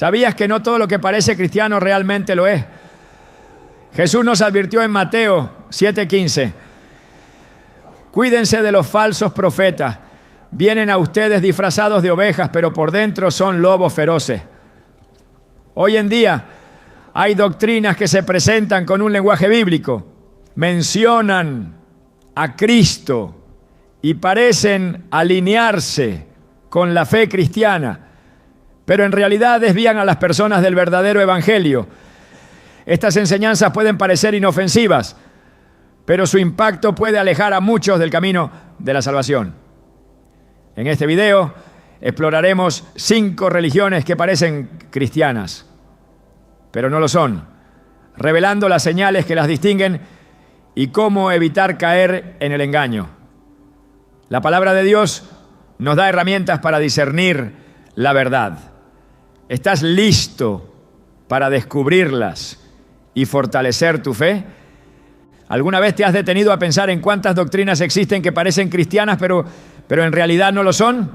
¿Sabías que no todo lo que parece cristiano realmente lo es? Jesús nos advirtió en Mateo 7:15. Cuídense de los falsos profetas. Vienen a ustedes disfrazados de ovejas, pero por dentro son lobos feroces. Hoy en día hay doctrinas que se presentan con un lenguaje bíblico. Mencionan a Cristo y parecen alinearse con la fe cristiana, pero en realidad desvían a las personas del verdadero evangelio. Estas enseñanzas pueden parecer inofensivas, pero su impacto puede alejar a muchos del camino de la salvación. En este video exploraremos 5 religiones que parecen cristianas, pero no lo son, revelando las señales que las distinguen y cómo evitar caer en el engaño. La palabra de Dios nos da herramientas para discernir la verdad. ¿Estás listo para descubrirlas y fortalecer tu fe? ¿Alguna vez te has detenido a pensar en cuántas doctrinas existen que parecen cristianas, pero en realidad no lo son?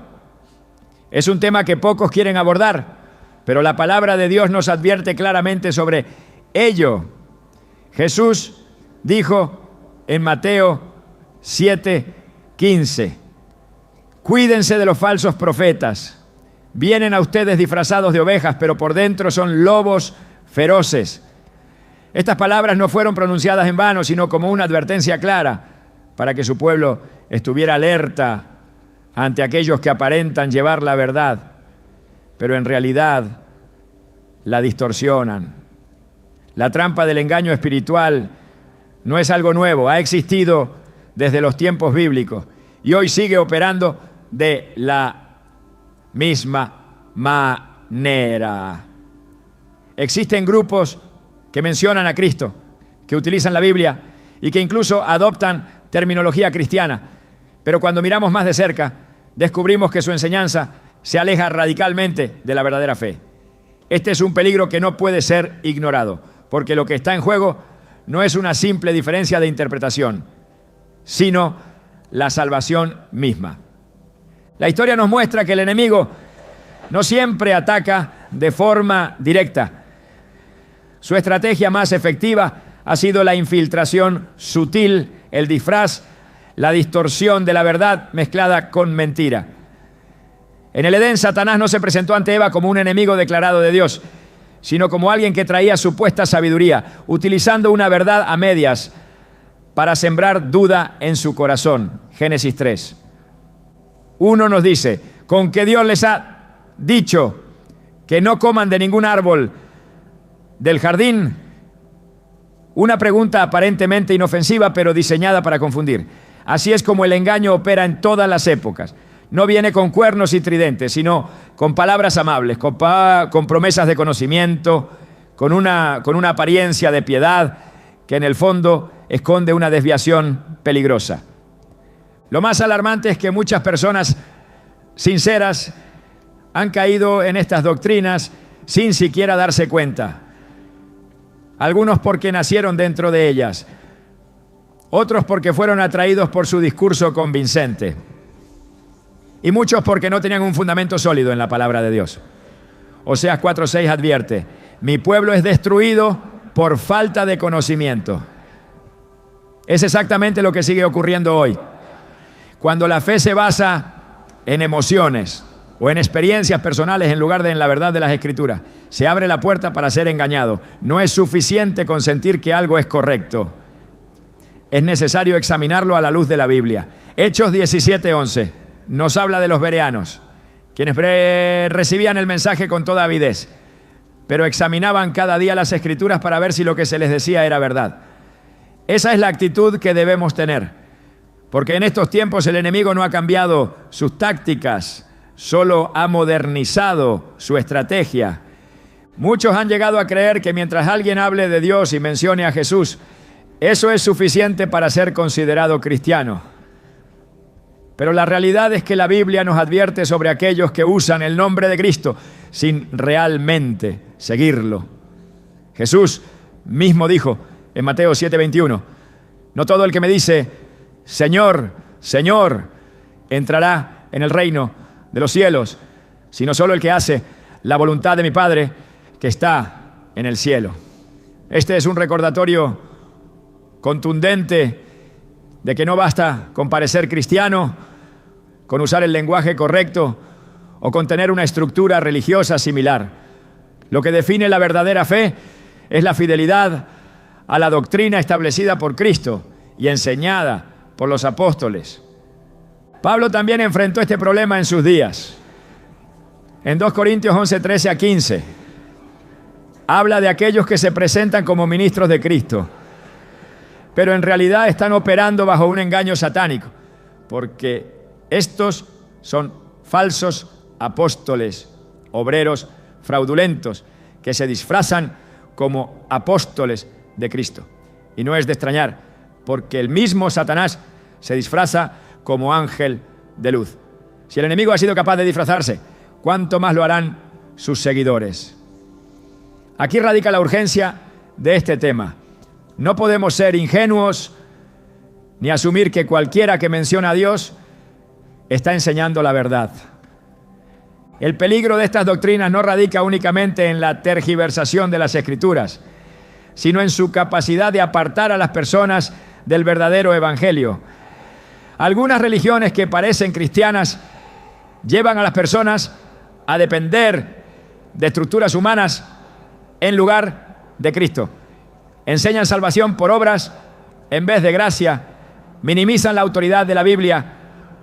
Es un tema que pocos quieren abordar, pero la palabra de Dios nos advierte claramente sobre ello. Jesús dijo en Mateo 7:15, cuídense de los falsos profetas. Vienen a ustedes disfrazados de ovejas, pero por dentro son lobos feroces. Estas palabras no fueron pronunciadas en vano, sino como una advertencia clara para que su pueblo estuviera alerta ante aquellos que aparentan llevar la verdad, pero en realidad la distorsionan. La trampa del engaño espiritual no es algo nuevo, ha existido desde los tiempos bíblicos y hoy sigue operando de la misma manera. Existen grupos que mencionan a Cristo, que utilizan la Biblia y que incluso adoptan terminología cristiana, pero cuando miramos más de cerca, descubrimos que su enseñanza se aleja radicalmente de la verdadera fe. Este es un peligro que no puede ser ignorado, porque lo que está en juego no es una simple diferencia de interpretación, sino la salvación misma. La historia nos muestra que el enemigo no siempre ataca de forma directa. Su estrategia más efectiva ha sido la infiltración sutil, el disfraz, la distorsión de la verdad mezclada con mentira. En el Edén, Satanás no se presentó ante Eva como un enemigo declarado de Dios, sino como alguien que traía supuesta sabiduría, utilizando una verdad a medias para sembrar duda en su corazón. Génesis 3. Uno nos dice, con que Dios les ha dicho que no coman de ningún árbol del jardín. Una pregunta aparentemente inofensiva, pero diseñada para confundir. Así es como el engaño opera en todas las épocas. No viene con cuernos y tridentes, sino con palabras amables, con promesas de conocimiento, con una apariencia de piedad que en el fondo esconde una desviación peligrosa. Lo más alarmante es que muchas personas sinceras han caído en estas doctrinas sin siquiera darse cuenta. Algunos porque nacieron dentro de ellas, otros porque fueron atraídos por su discurso convincente, y muchos porque no tenían un fundamento sólido en la palabra de Dios. Oseas 4:6 advierte, mi pueblo es destruido por falta de conocimiento. Es exactamente lo que sigue ocurriendo hoy. Cuando la fe se basa en emociones o en experiencias personales en lugar de en la verdad de las Escrituras, se abre la puerta para ser engañado. No es suficiente con sentir que algo es correcto. Es necesario examinarlo a la luz de la Biblia. Hechos 17:11 nos habla de los bereanos, quienes recibían el mensaje con toda avidez, pero examinaban cada día las Escrituras para ver si lo que se les decía era verdad. Esa es la actitud que debemos tener, porque en estos tiempos el enemigo no ha cambiado sus tácticas, solo ha modernizado su estrategia. Muchos han llegado a creer que mientras alguien hable de Dios y mencione a Jesús, eso es suficiente para ser considerado cristiano. Pero la realidad es que la Biblia nos advierte sobre aquellos que usan el nombre de Cristo sin realmente seguirlo. Jesús mismo dijo en Mateo 7:21, no todo el que me dice, Señor, Señor, entrará en el reino de los cielos, sino solo el que hace la voluntad de mi Padre que está en el cielo. Este es un recordatorio contundente de que no basta con parecer cristiano, con usar el lenguaje correcto o con tener una estructura religiosa similar. Lo que define la verdadera fe es la fidelidad a la doctrina establecida por Cristo y enseñada por los apóstoles. Pablo también enfrentó este problema en sus días. En 2 Corintios 11, 13 a 15, habla de aquellos que se presentan como ministros de Cristo, pero en realidad están operando bajo un engaño satánico, porque estos son falsos apóstoles, obreros fraudulentos, que se disfrazan como apóstoles de Cristo. Y no es de extrañar, porque el mismo Satanás se disfraza como ángel de luz. Si el enemigo ha sido capaz de disfrazarse, ¿cuánto más lo harán sus seguidores? Aquí radica la urgencia de este tema. No podemos ser ingenuos ni asumir que cualquiera que menciona a Dios está enseñando la verdad. El peligro de estas doctrinas no radica únicamente en la tergiversación de las Escrituras, sino en su capacidad de apartar a las personas del verdadero evangelio. Algunas religiones que parecen cristianas llevan a las personas a depender de estructuras humanas en lugar de Cristo. Enseñan salvación por obras en vez de gracia, minimizan la autoridad de la Biblia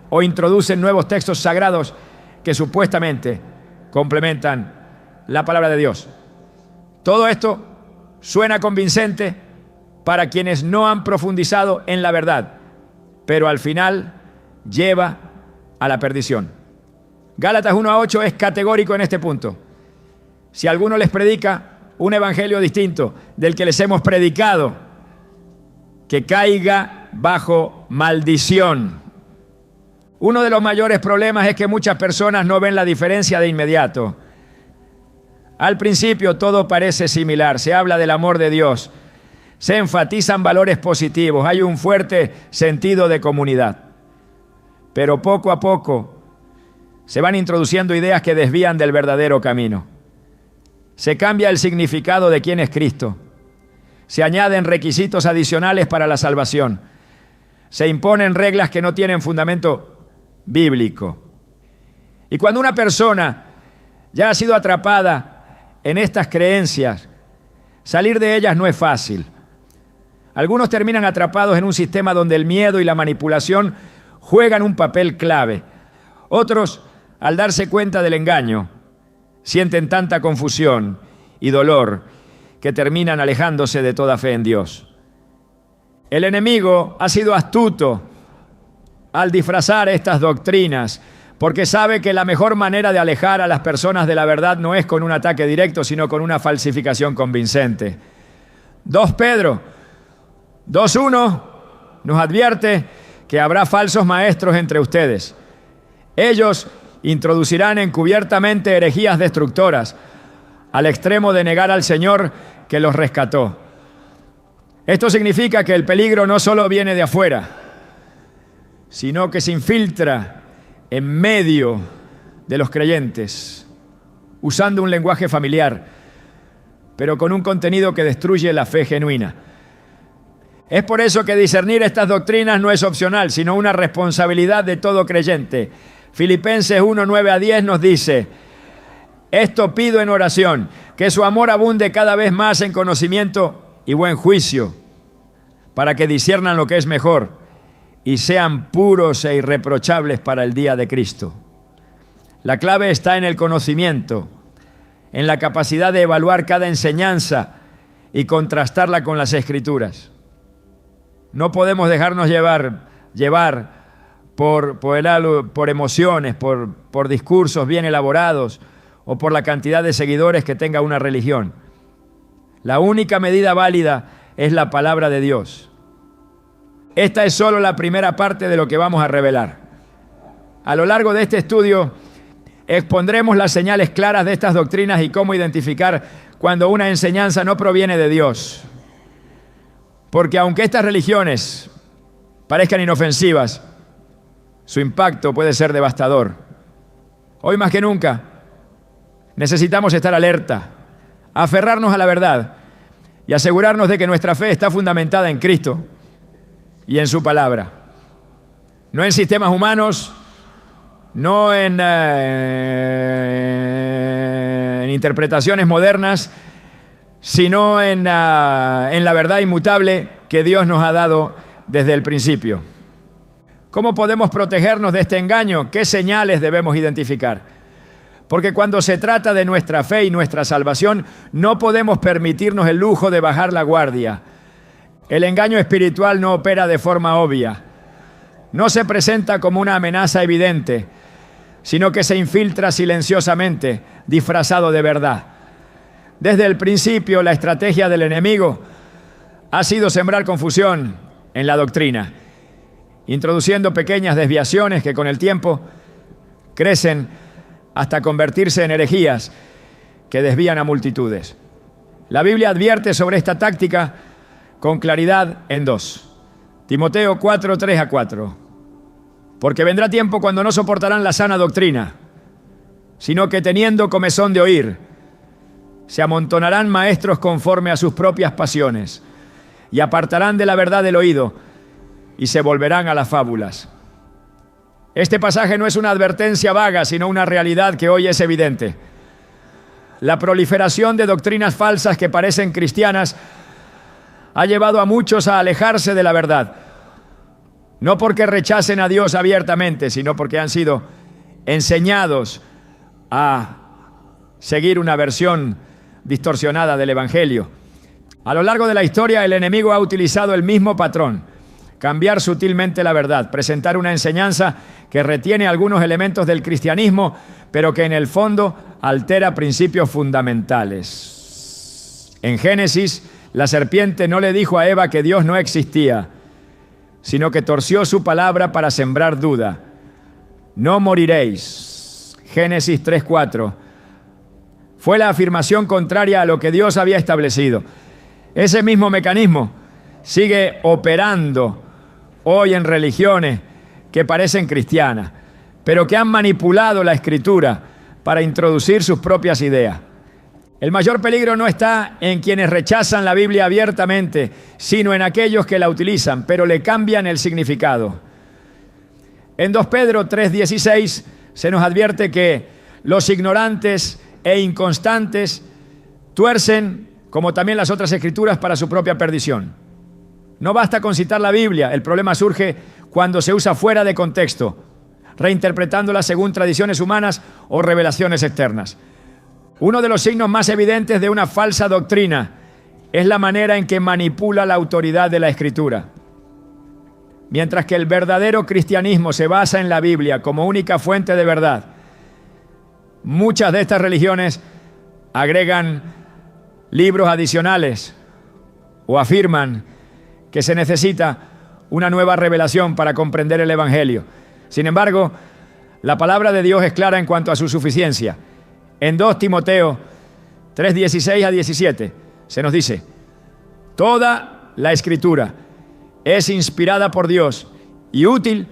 o introducen nuevos textos sagrados que supuestamente complementan la palabra de Dios. Todo esto suena convincente para quienes no han profundizado en la verdad, pero al final lleva a la perdición. Gálatas 1:8 es categórico en este punto. Si alguno les predica un evangelio distinto del que les hemos predicado, que caiga bajo maldición. Uno de los mayores problemas es que muchas personas no ven la diferencia de inmediato. Al principio todo parece similar, se habla del amor de Dios, se enfatizan valores positivos, hay un fuerte sentido de comunidad. Pero poco a poco se van introduciendo ideas que desvían del verdadero camino. Se cambia el significado de quién es Cristo. Se añaden requisitos adicionales para la salvación. Se imponen reglas que no tienen fundamento bíblico. Y cuando una persona ya ha sido atrapada en estas creencias, salir de ellas no es fácil. Algunos terminan atrapados en un sistema donde el miedo y la manipulación juegan un papel clave. Otros, al darse cuenta del engaño, sienten tanta confusión y dolor que terminan alejándose de toda fe en Dios. El enemigo ha sido astuto al disfrazar estas doctrinas, porque sabe que la mejor manera de alejar a las personas de la verdad no es con un ataque directo, sino con una falsificación convincente. 2 Pedro 2:1 nos advierte que habrá falsos maestros entre ustedes. Ellos introducirán encubiertamente herejías destructoras, al extremo de negar al Señor que los rescató. Esto significa que el peligro no solo viene de afuera, sino que se infiltra en medio de los creyentes, usando un lenguaje familiar, pero con un contenido que destruye la fe genuina. Es por eso que discernir estas doctrinas no es opcional, sino una responsabilidad de todo creyente. Filipenses 1:9-10 nos dice: esto pido en oración, que su amor abunde cada vez más en conocimiento y buen juicio, para que disciernan lo que es mejor y sean puros e irreprochables para el día de Cristo. La clave está en el conocimiento, en la capacidad de evaluar cada enseñanza y contrastarla con las Escrituras. No podemos dejarnos llevar por emociones, por discursos bien elaborados o por la cantidad de seguidores que tenga una religión. La única medida válida es la palabra de Dios. Esta es solo la primera parte de lo que vamos a revelar. A lo largo de este estudio expondremos las señales claras de estas doctrinas y cómo identificar cuando una enseñanza no proviene de Dios. Porque aunque estas religiones parezcan inofensivas, su impacto puede ser devastador. Hoy más que nunca, Necesitamos estar alerta, aferrarnos a la verdad y asegurarnos de que nuestra fe está fundamentada en Cristo y en su palabra. No en sistemas humanos, no en interpretaciones modernas, sino en la verdad inmutable que Dios nos ha dado desde el principio. ¿Cómo podemos protegernos de este engaño? ¿Qué señales debemos identificar? Porque cuando se trata de nuestra fe y nuestra salvación, no podemos permitirnos el lujo de bajar la guardia. El engaño espiritual no opera de forma obvia. No se presenta como una amenaza evidente, sino que se infiltra silenciosamente, disfrazado de verdad. Desde el principio, la estrategia del enemigo ha sido sembrar confusión en la doctrina, introduciendo pequeñas desviaciones que con el tiempo crecen hasta convertirse en herejías que desvían a multitudes. La Biblia advierte sobre esta táctica con claridad en 2. Timoteo 4, 3-4. Porque vendrá tiempo cuando no soportarán la sana doctrina, sino que teniendo comezón de oír, se amontonarán maestros conforme a sus propias pasiones, y apartarán de la verdad el oído, y se volverán a las fábulas. Este pasaje no es una advertencia vaga, sino una realidad que hoy es evidente. La proliferación de doctrinas falsas que parecen cristianas ha llevado a muchos a alejarse de la verdad. No porque rechacen a Dios abiertamente, sino porque han sido enseñados a seguir una versión distorsionada del Evangelio. A lo largo de la historia, el enemigo ha utilizado el mismo patrón: cambiar sutilmente la verdad, presentar una enseñanza que retiene algunos elementos del cristianismo, pero que en el fondo altera principios fundamentales. En Génesis, la serpiente no le dijo a Eva que Dios no existía, sino que torció su palabra para sembrar duda. No moriréis. Génesis 3:4. Fue la afirmación contraria a lo que Dios había establecido. Ese mismo mecanismo sigue operando hoy en religiones que parecen cristianas, pero que han manipulado la Escritura para introducir sus propias ideas. El mayor peligro no está en quienes rechazan la Biblia abiertamente, sino en aquellos que la utilizan, pero le cambian el significado. En 2 Pedro 3:16 se nos advierte que los ignorantes e inconstantes tuercen, como también las otras escrituras, para su propia perdición. No basta con citar la Biblia, el problema surge cuando se usa fuera de contexto, reinterpretándola según tradiciones humanas o revelaciones externas. Uno de los signos más evidentes de una falsa doctrina es la manera en que manipula la autoridad de la Escritura. Mientras que el verdadero cristianismo se basa en la Biblia como única fuente de verdad, muchas de estas religiones agregan libros adicionales o afirman que se necesita una nueva revelación para comprender el Evangelio. Sin embargo, la palabra de Dios es clara en cuanto a su suficiencia. En 2 Timoteo 3:16-17 se nos dice: toda la Escritura es inspirada por Dios y útil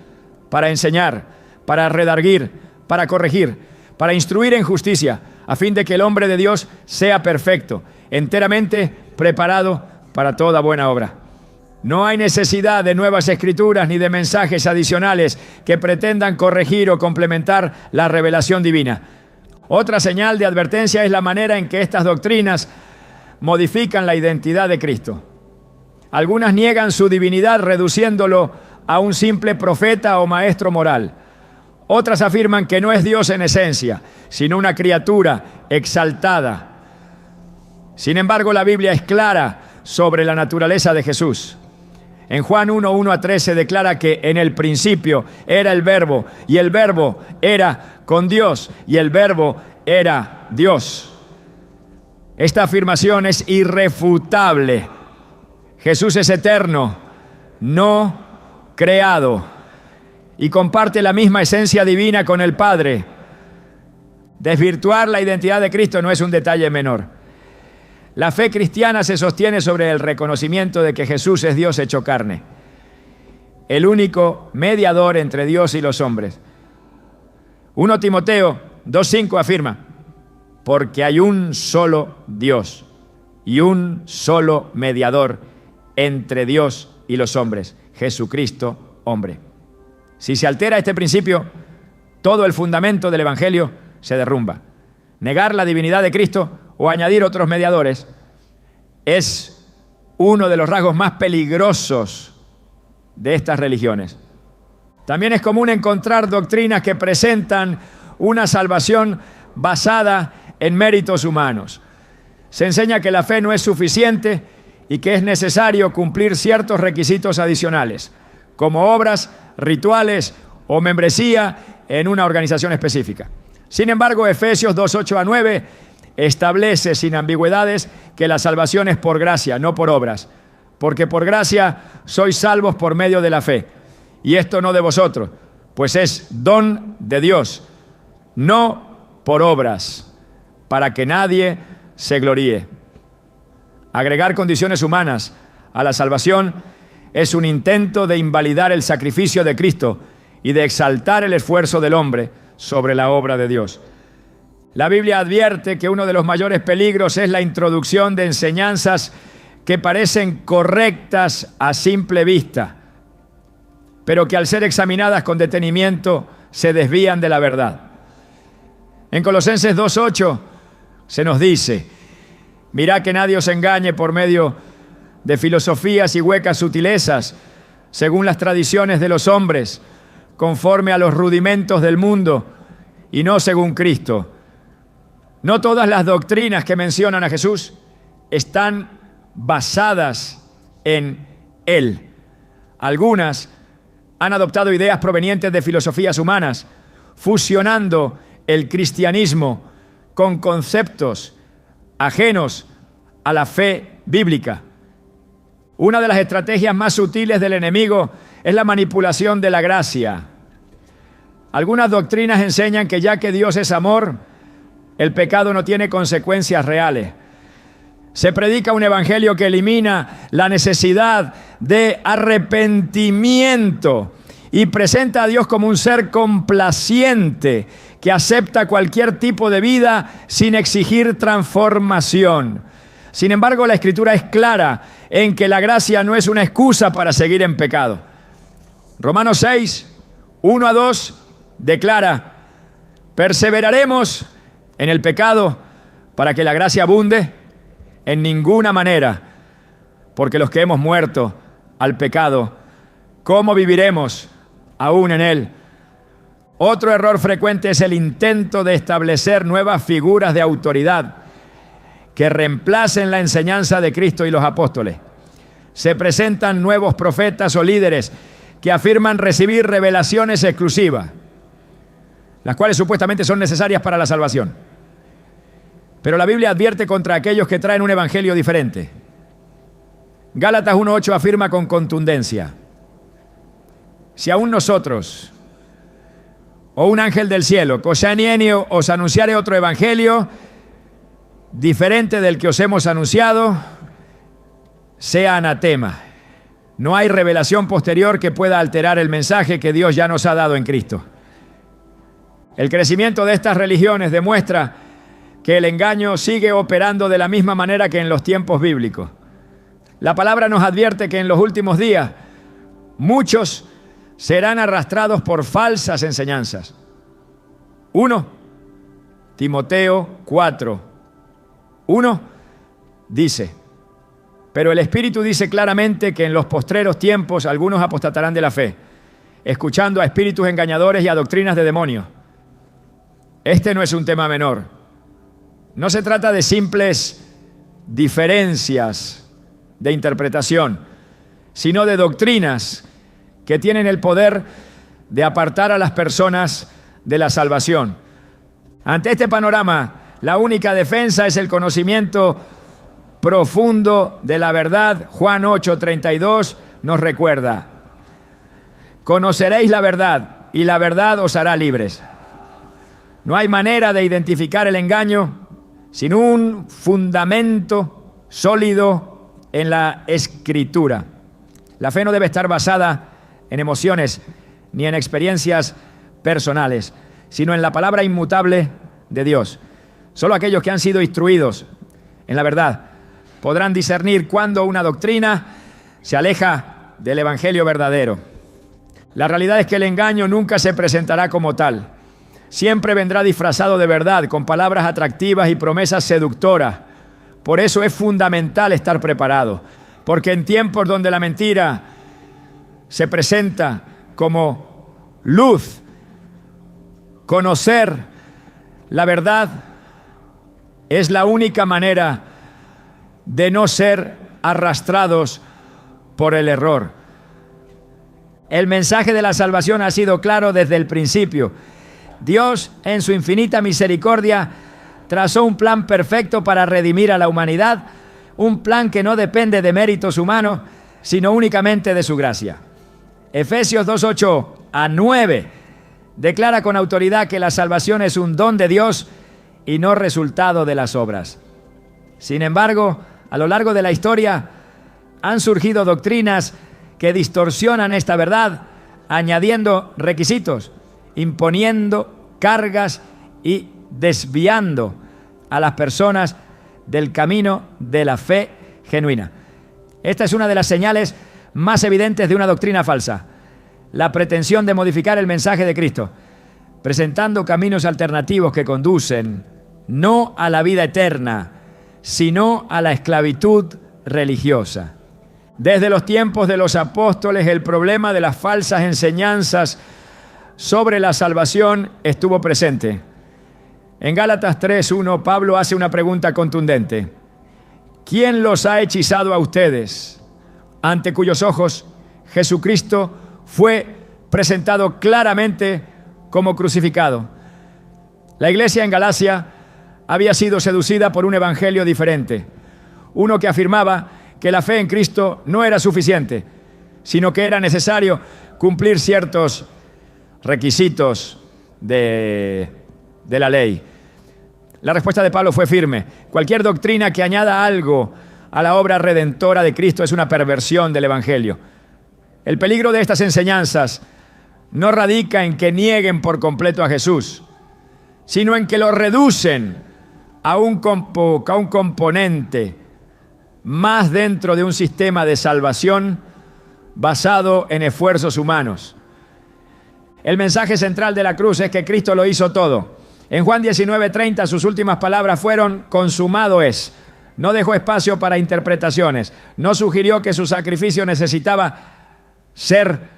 para enseñar, para redarguir, para corregir, para instruir en justicia, a fin de que el hombre de Dios sea perfecto, enteramente preparado para toda buena obra. No hay necesidad de nuevas escrituras ni de mensajes adicionales que pretendan corregir o complementar la revelación divina. Otra señal de advertencia es la manera en que estas doctrinas modifican la identidad de Cristo. Algunas niegan su divinidad reduciéndolo a un simple profeta o maestro moral. Otras afirman que no es Dios en esencia, sino una criatura exaltada. Sin embargo, la Biblia es clara sobre la naturaleza de Jesús. En Juan 1:1-3 se declara que en el principio era el Verbo, y el Verbo era con Dios, y el Verbo era Dios. Esta afirmación es irrefutable. Jesús es eterno, no creado, y comparte la misma esencia divina con el Padre. Desvirtuar la identidad de Cristo no es un detalle menor. La fe cristiana se sostiene sobre el reconocimiento de que Jesús es Dios hecho carne, el único mediador entre Dios y los hombres. 1 Timoteo 2:5 afirma: porque hay un solo Dios y un solo mediador entre Dios y los hombres, Jesucristo, hombre. Si se altera este principio, todo el fundamento del Evangelio se derrumba. Negar la divinidad de Cristo o añadir otros mediadores es uno de los rasgos más peligrosos de estas religiones. También es común encontrar doctrinas que presentan una salvación basada en méritos humanos. Se enseña que la fe no es suficiente y que es necesario cumplir ciertos requisitos adicionales, como obras, rituales o membresía en una organización específica. Sin embargo, Efesios 2:8-9 establece sin ambigüedades que la salvación es por gracia, no por obras, porque por gracia sois salvos por medio de la fe, y esto no de vosotros, pues es don de Dios, no por obras, para que nadie se gloríe. Agregar condiciones humanas a la salvación es un intento de invalidar el sacrificio de Cristo y de exaltar el esfuerzo del hombre sobre la obra de Dios. La Biblia advierte que uno de los mayores peligros es la introducción de enseñanzas que parecen correctas a simple vista, pero que al ser examinadas con detenimiento se desvían de la verdad. En Colosenses 2:8 se nos dice: mirad que nadie os engañe por medio de filosofías y huecas sutilezas, según las tradiciones de los hombres, conforme a los rudimentos del mundo, y no según Cristo. No todas las doctrinas que mencionan a Jesús están basadas en Él. Algunas han adoptado ideas provenientes de filosofías humanas, fusionando el cristianismo con conceptos ajenos a la fe bíblica. Una de las estrategias más sutiles del enemigo es la manipulación de la gracia. Algunas doctrinas enseñan que ya que Dios es amor, el pecado no tiene consecuencias reales. Se predica un evangelio que elimina la necesidad de arrepentimiento y presenta a Dios como un ser complaciente que acepta cualquier tipo de vida sin exigir transformación. Sin embargo, la Escritura es clara en que la gracia no es una excusa para seguir en pecado. Romanos 6, 1-2 declara: perseveraremos en el pecado para que la gracia abunde. En ninguna manera, porque los que hemos muerto al pecado, ¿cómo viviremos aún en él? Otro error frecuente es el intento de establecer nuevas figuras de autoridad que reemplacen la enseñanza de Cristo y los apóstoles. Se presentan nuevos profetas o líderes que afirman recibir revelaciones exclusivas, las cuales supuestamente son necesarias para la salvación. Pero la Biblia advierte contra aquellos que traen un evangelio diferente. Gálatas 1:8 afirma con contundencia: si aún nosotros o un ángel del cielo cosanienio os anunciare otro evangelio diferente del que os hemos anunciado, sea anatema. No hay revelación posterior que pueda alterar el mensaje que Dios ya nos ha dado en Cristo. El crecimiento de estas religiones demuestra que el engaño sigue operando de la misma manera que en los tiempos bíblicos. La palabra nos advierte que en los últimos días muchos serán arrastrados por falsas enseñanzas. 1 Timoteo 4:1 dice: pero el Espíritu dice claramente que en los postreros tiempos algunos apostatarán de la fe, escuchando a espíritus engañadores y a doctrinas de demonios. Este no es un tema menor. No se trata de simples diferencias de interpretación, sino de doctrinas que tienen el poder de apartar a las personas de la salvación. Ante este panorama, la única defensa es el conocimiento profundo de la verdad. Juan 8:32 nos recuerda: conoceréis la verdad y la verdad os hará libres. No hay manera de identificar el engaño sin un fundamento sólido en la Escritura. La fe no debe estar basada en emociones ni en experiencias personales, sino en la palabra inmutable de Dios. Solo aquellos que han sido instruidos en la verdad podrán discernir cuándo una doctrina se aleja del evangelio verdadero. La realidad es que el engaño nunca se presentará como tal. Siempre vendrá disfrazado de verdad, con palabras atractivas y promesas seductoras. Por eso es fundamental estar preparado, porque en tiempos donde la mentira se presenta como luz, conocer la verdad es la única manera de no ser arrastrados por el error. El mensaje de la salvación ha sido claro desde el principio. Dios, en su infinita misericordia, trazó un plan perfecto para redimir a la humanidad, un plan que no depende de méritos humanos, sino únicamente de su gracia. Efesios 2:8-9 declara con autoridad que la salvación es un don de Dios y no resultado de las obras. Sin embargo, a lo largo de la historia han surgido doctrinas que distorsionan esta verdad, añadiendo requisitos, imponiendo cargas y desviando a las personas del camino de la fe genuina. Esta es una de las señales más evidentes de una doctrina falsa: la pretensión de modificar el mensaje de Cristo, presentando caminos alternativos que conducen no a la vida eterna, sino a la esclavitud religiosa. Desde los tiempos de los apóstoles, el problema de las falsas enseñanzas sobre la salvación estuvo presente. En Gálatas 3:1, Pablo hace una pregunta contundente: ¿quién los ha hechizado a ustedes, ante cuyos ojos Jesucristo fue presentado claramente como crucificado? La iglesia en Galacia había sido seducida por un evangelio diferente, uno que afirmaba que la fe en Cristo no era suficiente, sino que era necesario cumplir ciertos requisitos de la ley. La respuesta de Pablo fue firme: cualquier doctrina que añada algo a la obra redentora de Cristo es una perversión del evangelio. El peligro de estas enseñanzas no radica en que nieguen por completo a Jesús, sino en que lo reducen a un componente más dentro de un sistema de salvación basado en esfuerzos humanos. El mensaje central de la cruz es que Cristo lo hizo todo. En Juan 19:30 sus últimas palabras fueron: consumado es. No dejó espacio para interpretaciones. No sugirió que su sacrificio necesitaba ser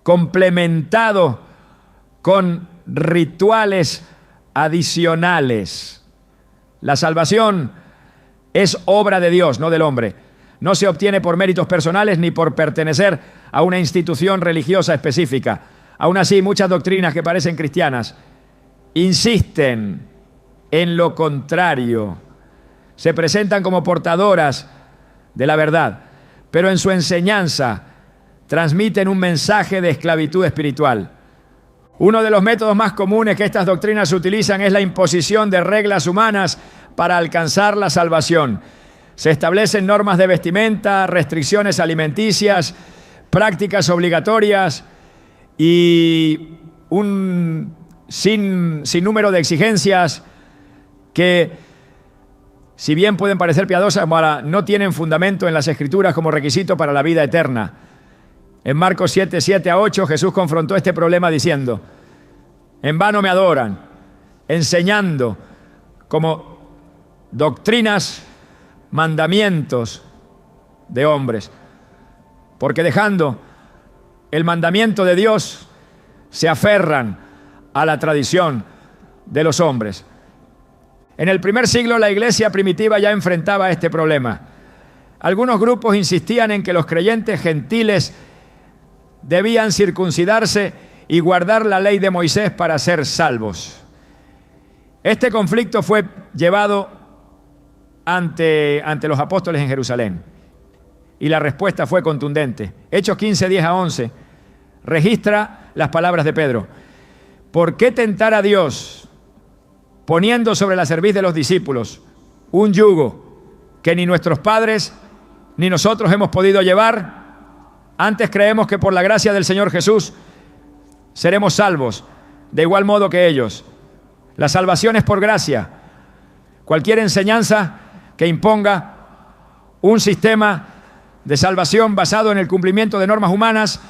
complementado con rituales adicionales. La salvación es obra de Dios, no del hombre. No se obtiene por méritos personales ni por pertenecer a una institución religiosa específica. Aún así, muchas doctrinas que parecen cristianas insisten en lo contrario. Se presentan como portadoras de la verdad, pero en su enseñanza transmiten un mensaje de esclavitud espiritual. Uno de los métodos más comunes que estas doctrinas utilizan es la imposición de reglas humanas para alcanzar la salvación. Se establecen normas de vestimenta, restricciones alimenticias, prácticas obligatorias y un sinnúmero de exigencias que, si bien pueden parecer piadosas, no tienen fundamento en las Escrituras como requisito para la vida eterna. En Marcos 7:7-8, Jesús confrontó este problema diciendo: en vano me adoran, enseñando como doctrinas, mandamientos de hombres, porque dejando el mandamiento de Dios, se aferran a la tradición de los hombres. En el primer siglo, la iglesia primitiva ya enfrentaba este problema. Algunos grupos insistían en que los creyentes gentiles debían circuncidarse y guardar la ley de Moisés para ser salvos. Este conflicto fue llevado ante los apóstoles en Jerusalén y la respuesta fue contundente. Hechos 15:10-11 registra las palabras de Pedro: ¿por qué tentar a Dios poniendo sobre la cerviz de los discípulos un yugo que ni nuestros padres ni nosotros hemos podido llevar? Antes creemos que por la gracia del Señor Jesús seremos salvos, de igual modo que ellos. La salvación es por gracia, Cualquier enseñanza que imponga un sistema de salvación basado en el cumplimiento de normas humanas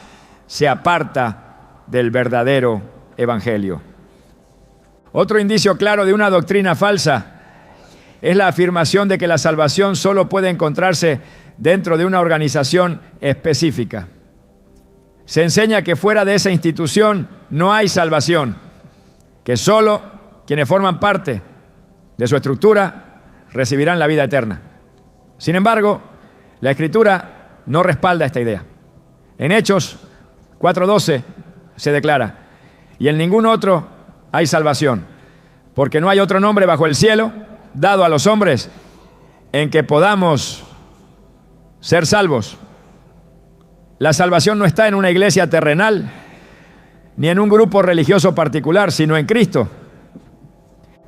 se aparta del verdadero evangelio. Otro indicio claro de una doctrina falsa es la afirmación de que la salvación solo puede encontrarse dentro de una organización específica. Se enseña que fuera de esa institución no hay salvación, que solo quienes forman parte de su estructura recibirán la vida eterna. Sin embargo, la Escritura no respalda esta idea. En Hechos 4:12 se declara: y en ningún otro hay salvación, porque no hay otro nombre bajo el cielo dado a los hombres en que podamos ser salvos. La salvación no está en una iglesia terrenal ni en un grupo religioso particular, sino en Cristo.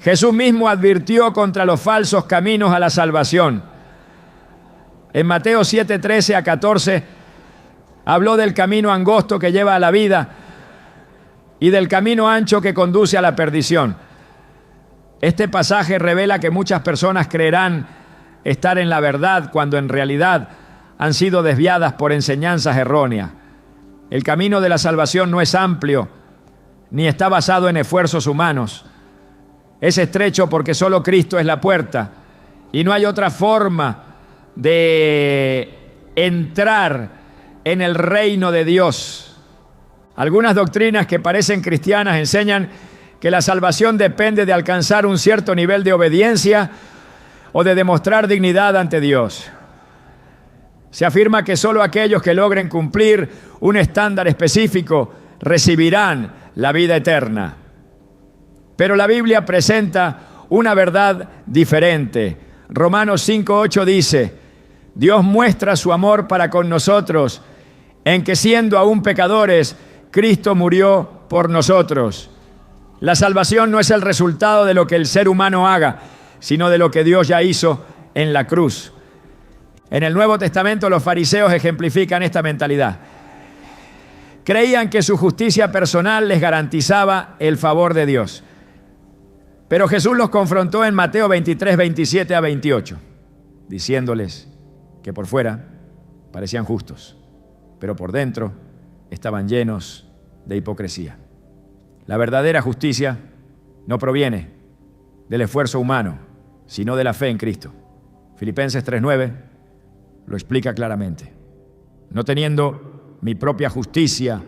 Jesús mismo advirtió contra los falsos caminos a la salvación. En Mateo 7:13 a 14 habló del camino angosto que lleva a la vida y del camino ancho que conduce a la perdición. Este pasaje revela que muchas personas creerán estar en la verdad cuando en realidad han sido desviadas por enseñanzas erróneas. El camino de la salvación no es amplio ni está basado en esfuerzos humanos. Es estrecho porque solo Cristo es la puerta y no hay otra forma de entrar en el reino de Dios. Algunas doctrinas que parecen cristianas enseñan que la salvación depende de alcanzar un cierto nivel de obediencia o de demostrar dignidad ante Dios. Se afirma que solo aquellos que logren cumplir un estándar específico recibirán la vida eterna. Pero la Biblia presenta una verdad diferente. Romanos 5:8 dice: Dios muestra su amor para con nosotros en que siendo aún pecadores, Cristo murió por nosotros. La salvación no es el resultado de lo que el ser humano haga, sino de lo que Dios ya hizo en la cruz. En el Nuevo Testamento los fariseos ejemplifican esta mentalidad. Creían que su justicia personal les garantizaba el favor de Dios. Pero Jesús los confrontó en Mateo 23:27 a 28, diciéndoles que por fuera parecían justos, pero por dentro estaban llenos de hipocresía. La verdadera justicia no proviene del esfuerzo humano, sino de la fe en Cristo. Filipenses 3:9 lo explica claramente. No teniendo mi propia justicia,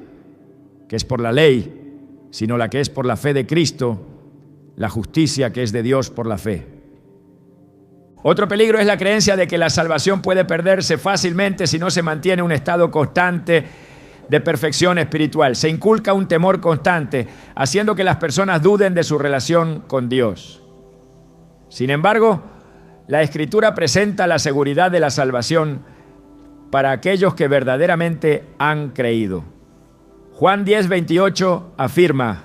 que es por la ley, sino la que es por la fe de Cristo, la justicia que es de Dios por la fe. Otro peligro es la creencia de que la salvación puede perderse fácilmente si no se mantiene un estado constante de perfección espiritual. Se inculca un temor constante, haciendo que las personas duden de su relación con Dios. Sin embargo, la Escritura presenta la seguridad de la salvación para aquellos que verdaderamente han creído. Juan 10:28 afirma: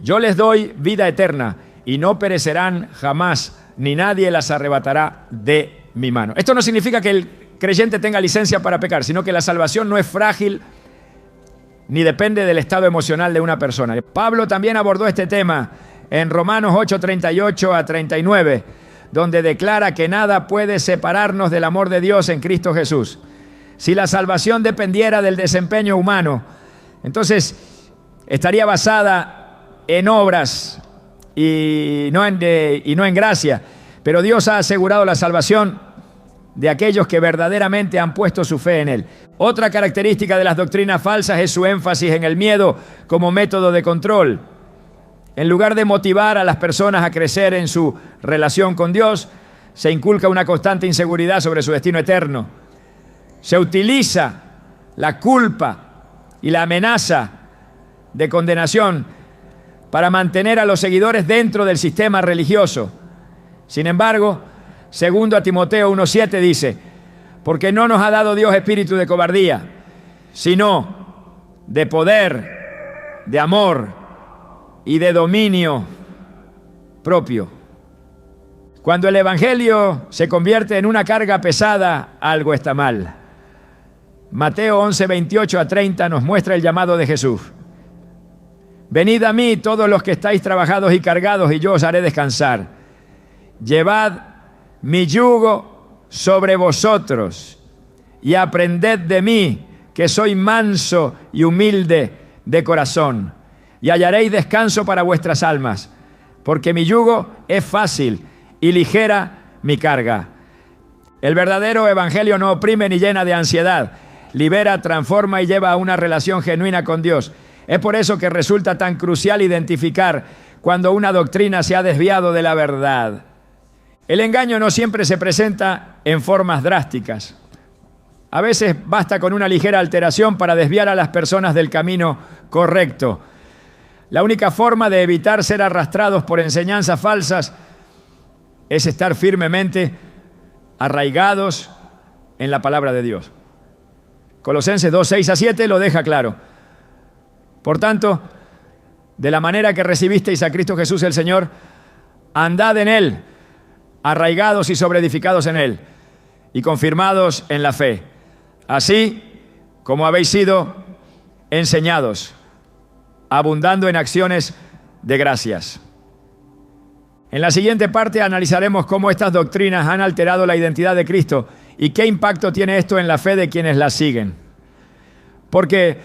yo les doy vida eterna y no perecerán jamás, ni nadie las arrebatará de mi mano. Esto no significa que el creyente tenga licencia para pecar, sino que la salvación no es frágil ni depende del estado emocional de una persona. Pablo también abordó este tema en Romanos 8:38 a 39, donde declara que nada puede separarnos del amor de Dios en Cristo Jesús. Si la salvación dependiera del desempeño humano, entonces estaría basada en obras y no en gracia. Pero Dios ha asegurado la salvación de aquellos que verdaderamente han puesto su fe en Él. Otra característica de las doctrinas falsas es su énfasis en el miedo como método de control. En lugar de motivar a las personas a crecer en su relación con Dios, se inculca una constante inseguridad sobre su destino eterno. Se utiliza la culpa y la amenaza de condenación para mantener a los seguidores dentro del sistema religioso. Sin embargo, segundo a Timoteo 1:7 dice: porque no nos ha dado Dios espíritu de cobardía, sino de poder, de amor y de dominio propio. Cuando el evangelio se convierte en una carga pesada, algo está mal. Mateo 11:28 a 30 nos muestra el llamado de Jesús. Venid a mí todos los que estáis trabajados y cargados, y yo os haré descansar. llevad mi yugo sobre vosotros y aprended de mí, que soy manso y humilde de corazón, y hallaréis descanso para vuestras almas, porque mi yugo es fácil y ligera mi carga. El verdadero evangelio no oprime ni llena de ansiedad, libera, transforma y lleva a una relación genuina con Dios. Es por eso que resulta tan crucial identificar cuando una doctrina se ha desviado de la verdad. El engaño no siempre se presenta en formas drásticas. A veces basta con una ligera alteración para desviar a las personas del camino correcto. La única forma de evitar ser arrastrados por enseñanzas falsas es estar firmemente arraigados en la palabra de Dios. Colosenses 2, 6 a 7 lo deja claro. Por tanto, de la manera que recibisteis a Cristo Jesús el Señor, andad en Él, arraigados y sobreedificados en Él, y confirmados en la fe, así como habéis sido enseñados, abundando en acciones de gracias. En la siguiente parte analizaremos cómo estas doctrinas han alterado la identidad de Cristo y qué impacto tiene esto en la fe de quienes la siguen. Porque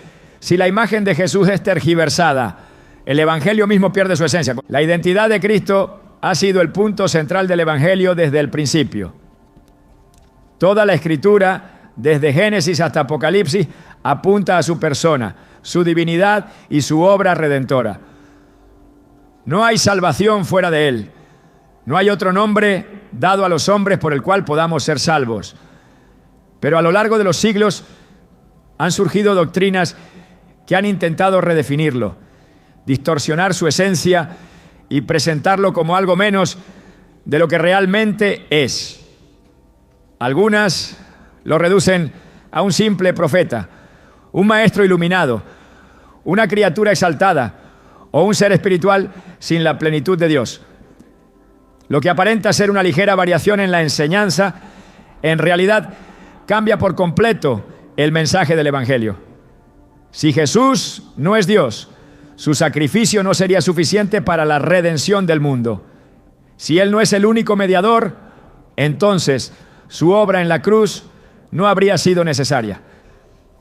si la imagen de Jesús es tergiversada, el Evangelio mismo pierde su esencia. La identidad de Cristo ha sido el punto central del Evangelio desde el principio. Toda la Escritura, desde Génesis hasta Apocalipsis, apunta a su persona, su divinidad y su obra redentora. No hay salvación fuera de Él. No hay otro nombre dado a los hombres por el cual podamos ser salvos. Pero a lo largo de los siglos han surgido doctrinas que han intentado redefinirlo, distorsionar su esencia y presentarlo como algo menos de lo que realmente es. Algunas lo reducen a un simple profeta, un maestro iluminado, una criatura exaltada o un ser espiritual sin la plenitud de Dios. Lo que aparenta ser una ligera variación en la enseñanza, en realidad cambia por completo el mensaje del Evangelio. Si Jesús no es Dios, su sacrificio no sería suficiente para la redención del mundo. Si Él no es el único mediador, entonces su obra en la cruz no habría sido necesaria.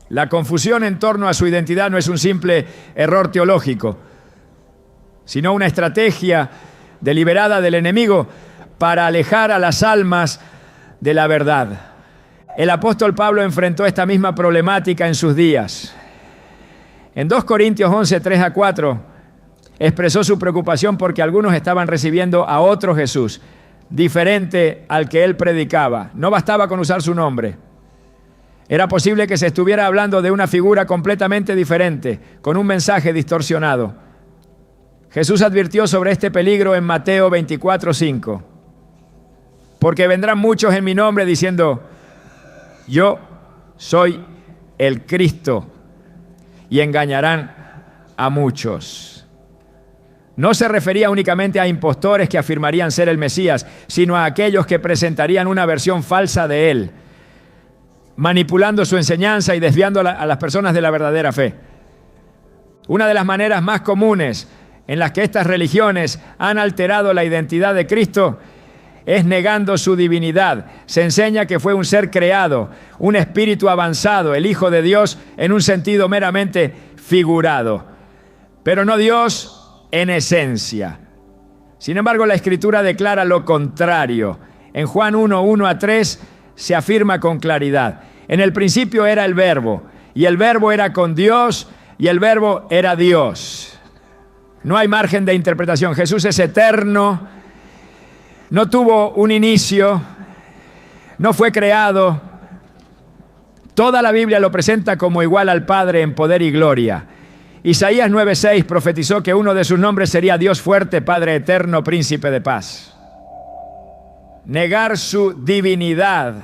La confusión en torno a su identidad no es un simple error teológico, sino una estrategia deliberada del enemigo para alejar a las almas de la verdad. El apóstol Pablo enfrentó esta misma problemática en sus días. En 2 Corintios 11, 3 a 4, expresó su preocupación porque algunos estaban recibiendo a otro Jesús, diferente al que él predicaba. No bastaba con usar su nombre. Era posible que se estuviera hablando de una figura completamente diferente, con un mensaje distorsionado. Jesús advirtió sobre este peligro en Mateo 24, 5. Porque vendrán muchos en mi nombre diciendo, yo soy el Cristo, y engañarán a muchos. No se refería únicamente a impostores que afirmarían ser el Mesías, sino a aquellos que presentarían una versión falsa de él, manipulando su enseñanza y desviando a las personas de la verdadera fe. Una de las maneras más comunes en las que estas religiones han alterado la identidad de Cristo es negando su divinidad. Se enseña que fue un ser creado, un espíritu avanzado, el Hijo de Dios en un sentido meramente figurado, pero no Dios en esencia. Sin embargo, la Escritura declara lo contrario. En Juan 1, 1 a 3 se afirma con claridad. En el principio era el Verbo, y el Verbo era con Dios, y el Verbo era Dios. No hay margen de interpretación. Jesús es eterno, no tuvo un inicio, no fue creado. Toda la Biblia lo presenta como igual al Padre en poder y gloria. Isaías 9:6 profetizó que uno de sus nombres sería Dios fuerte, Padre eterno, príncipe de paz. Negar su divinidad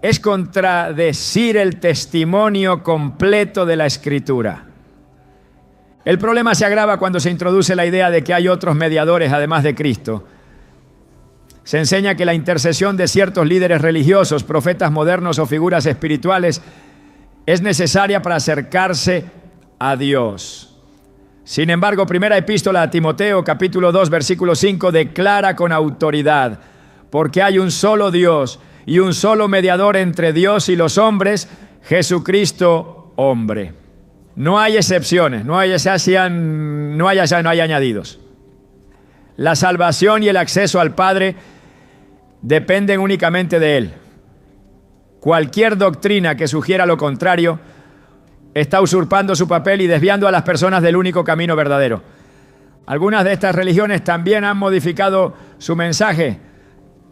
es contradecir el testimonio completo de la Escritura. El problema se agrava cuando se introduce la idea de que hay otros mediadores además de Cristo. Se enseña que la intercesión de ciertos líderes religiosos, profetas modernos o figuras espirituales es necesaria para acercarse a Dios. Sin embargo, primera epístola a Timoteo, capítulo 2, versículo 5, declara con autoridad: porque hay un solo Dios y un solo mediador entre Dios y los hombres, Jesucristo hombre. No hay excepciones, no hay añadidos. La salvación y el acceso al Padre dependen únicamente de Él. Cualquier doctrina que sugiera lo contrario está usurpando su papel y desviando a las personas del único camino verdadero. Algunas de estas religiones también han modificado su mensaje,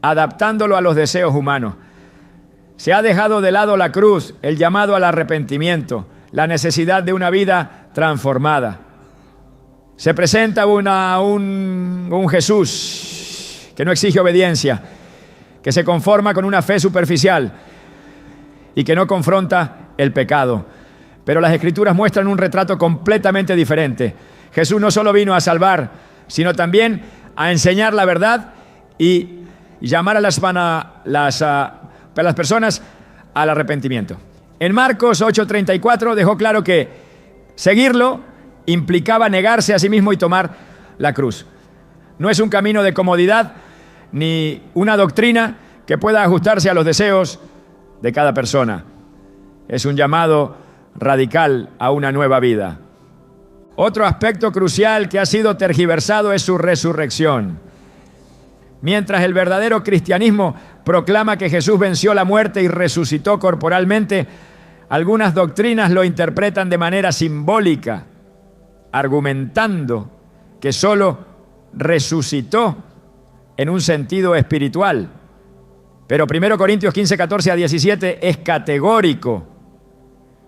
adaptándolo a los deseos humanos. Se ha dejado de lado la cruz, el llamado al arrepentimiento, la necesidad de una vida transformada. Se presenta un Jesús que no exige obediencia, que se conforma con una fe superficial y que no confronta el pecado. Pero las Escrituras muestran un retrato completamente diferente. Jesús no solo vino a salvar, sino también a enseñar la verdad y llamar a las personas al arrepentimiento. En Marcos 8:34 dejó claro que seguirlo implicaba negarse a sí mismo y tomar la cruz. No es un camino de comodidad ni una doctrina que pueda ajustarse a los deseos de cada persona. Es un llamado radical a una nueva vida. Otro aspecto crucial que ha sido tergiversado es su resurrección. Mientras el verdadero cristianismo proclama que Jesús venció la muerte y resucitó corporalmente, algunas doctrinas lo interpretan de manera simbólica, argumentando que solo resucitó en un sentido espiritual. Pero 1 Corintios 15, 14 a 17 es categórico.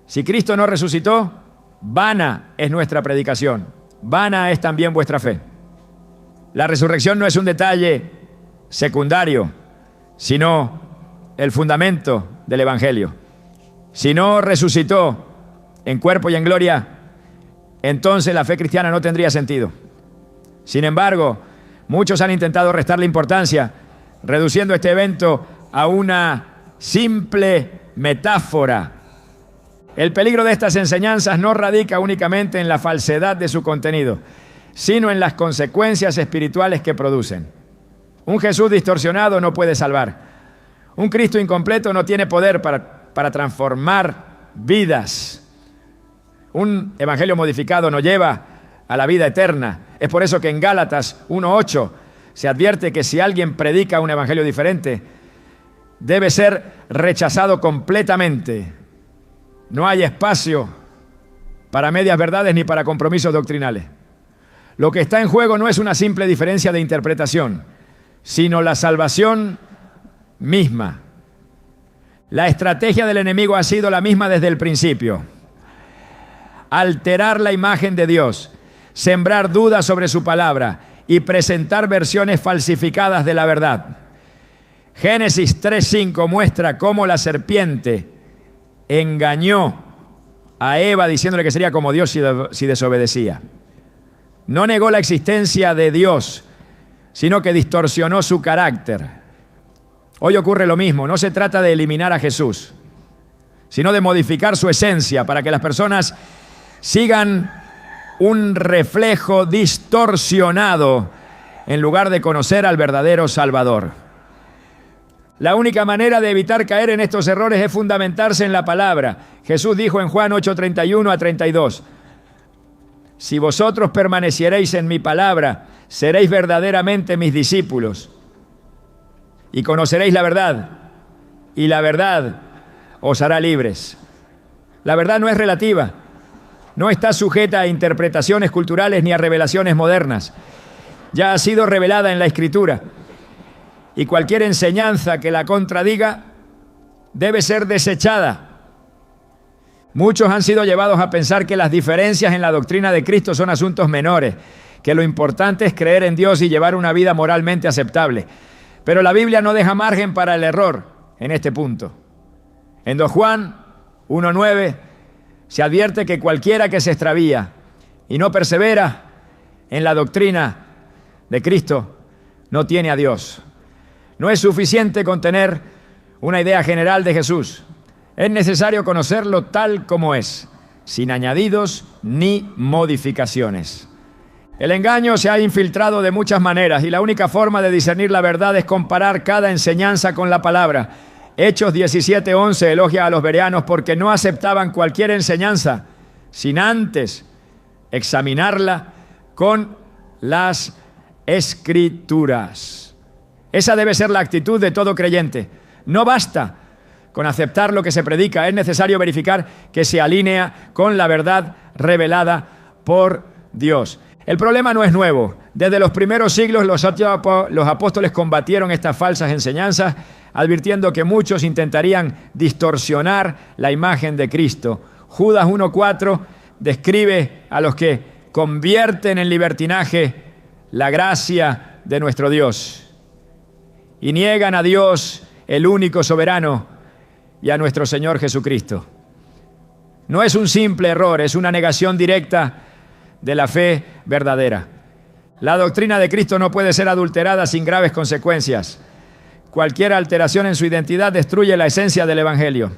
Si Cristo no resucitó, vana es nuestra predicación, vana es también vuestra fe. La resurrección no es un detalle secundario, sino el fundamento del Evangelio. Si no resucitó en cuerpo y en gloria, entonces la fe cristiana no tendría sentido. Sin embargo, muchos han intentado restarle importancia, reduciendo este evento a una simple metáfora. El peligro de estas enseñanzas no radica únicamente en la falsedad de su contenido, sino en las consecuencias espirituales que producen. Un Jesús distorsionado no puede salvar. Un Cristo incompleto no tiene poder para transformar vidas. Un evangelio modificado no lleva a la vida eterna. Es por eso que en Gálatas 1:8 se advierte que si alguien predica un evangelio diferente, debe ser rechazado completamente. No hay espacio para medias verdades ni para compromisos doctrinales. Lo que está en juego no es una simple diferencia de interpretación, sino la salvación misma. La estrategia del enemigo ha sido la misma desde el principio: alterar la imagen de Dios, sembrar dudas sobre su palabra y presentar versiones falsificadas de la verdad. Génesis 3:5 muestra cómo la serpiente engañó a Eva diciéndole que sería como Dios si desobedecía. No negó la existencia de Dios, sino que distorsionó su carácter. Hoy ocurre lo mismo. No se trata de eliminar a Jesús, sino de modificar su esencia para que las personas sigan un reflejo distorsionado en lugar de conocer al verdadero Salvador. La única manera de evitar caer en estos errores es fundamentarse en la palabra. Jesús dijo en Juan 8:31 a 32: si vosotros permaneciereis en mi palabra, seréis verdaderamente mis discípulos y conoceréis la verdad, y la verdad os hará libres. La verdad no es relativa, no está sujeta a interpretaciones culturales ni a revelaciones modernas. Ya ha sido revelada en la Escritura, y cualquier enseñanza que la contradiga debe ser desechada. Muchos han sido llevados a pensar que las diferencias en la doctrina de Cristo son asuntos menores, que lo importante es creer en Dios y llevar una vida moralmente aceptable. Pero la Biblia no deja margen para el error en este punto. En 2 Juan 1:9 se advierte que cualquiera que se extravía y no persevera en la doctrina de Cristo no tiene a Dios. No es suficiente con tener una idea general de Jesús. Es necesario conocerlo tal como es. sin añadidos ni modificaciones. El engaño se ha infiltrado de muchas maneras y la única forma de discernir la verdad es comparar cada enseñanza con la palabra. Hechos 17:11 elogia a los bereanos porque no aceptaban cualquier enseñanza sin antes examinarla con las Escrituras. Esa debe ser la actitud de todo creyente. No basta con aceptar lo que se predica, es necesario verificar que se alinea con la verdad revelada por Dios. El problema no es nuevo. Desde los primeros siglos los apóstoles combatieron estas falsas enseñanzas, advirtiendo que muchos intentarían distorsionar la imagen de Cristo. Judas 1:4 describe a los que convierten en libertinaje la gracia de nuestro Dios y niegan a Dios, el único soberano, y a nuestro Señor Jesucristo. No es un simple error, es una negación directa de la fe verdadera. La doctrina de Cristo no puede ser adulterada sin graves consecuencias. Cualquier alteración en su identidad destruye la esencia del Evangelio.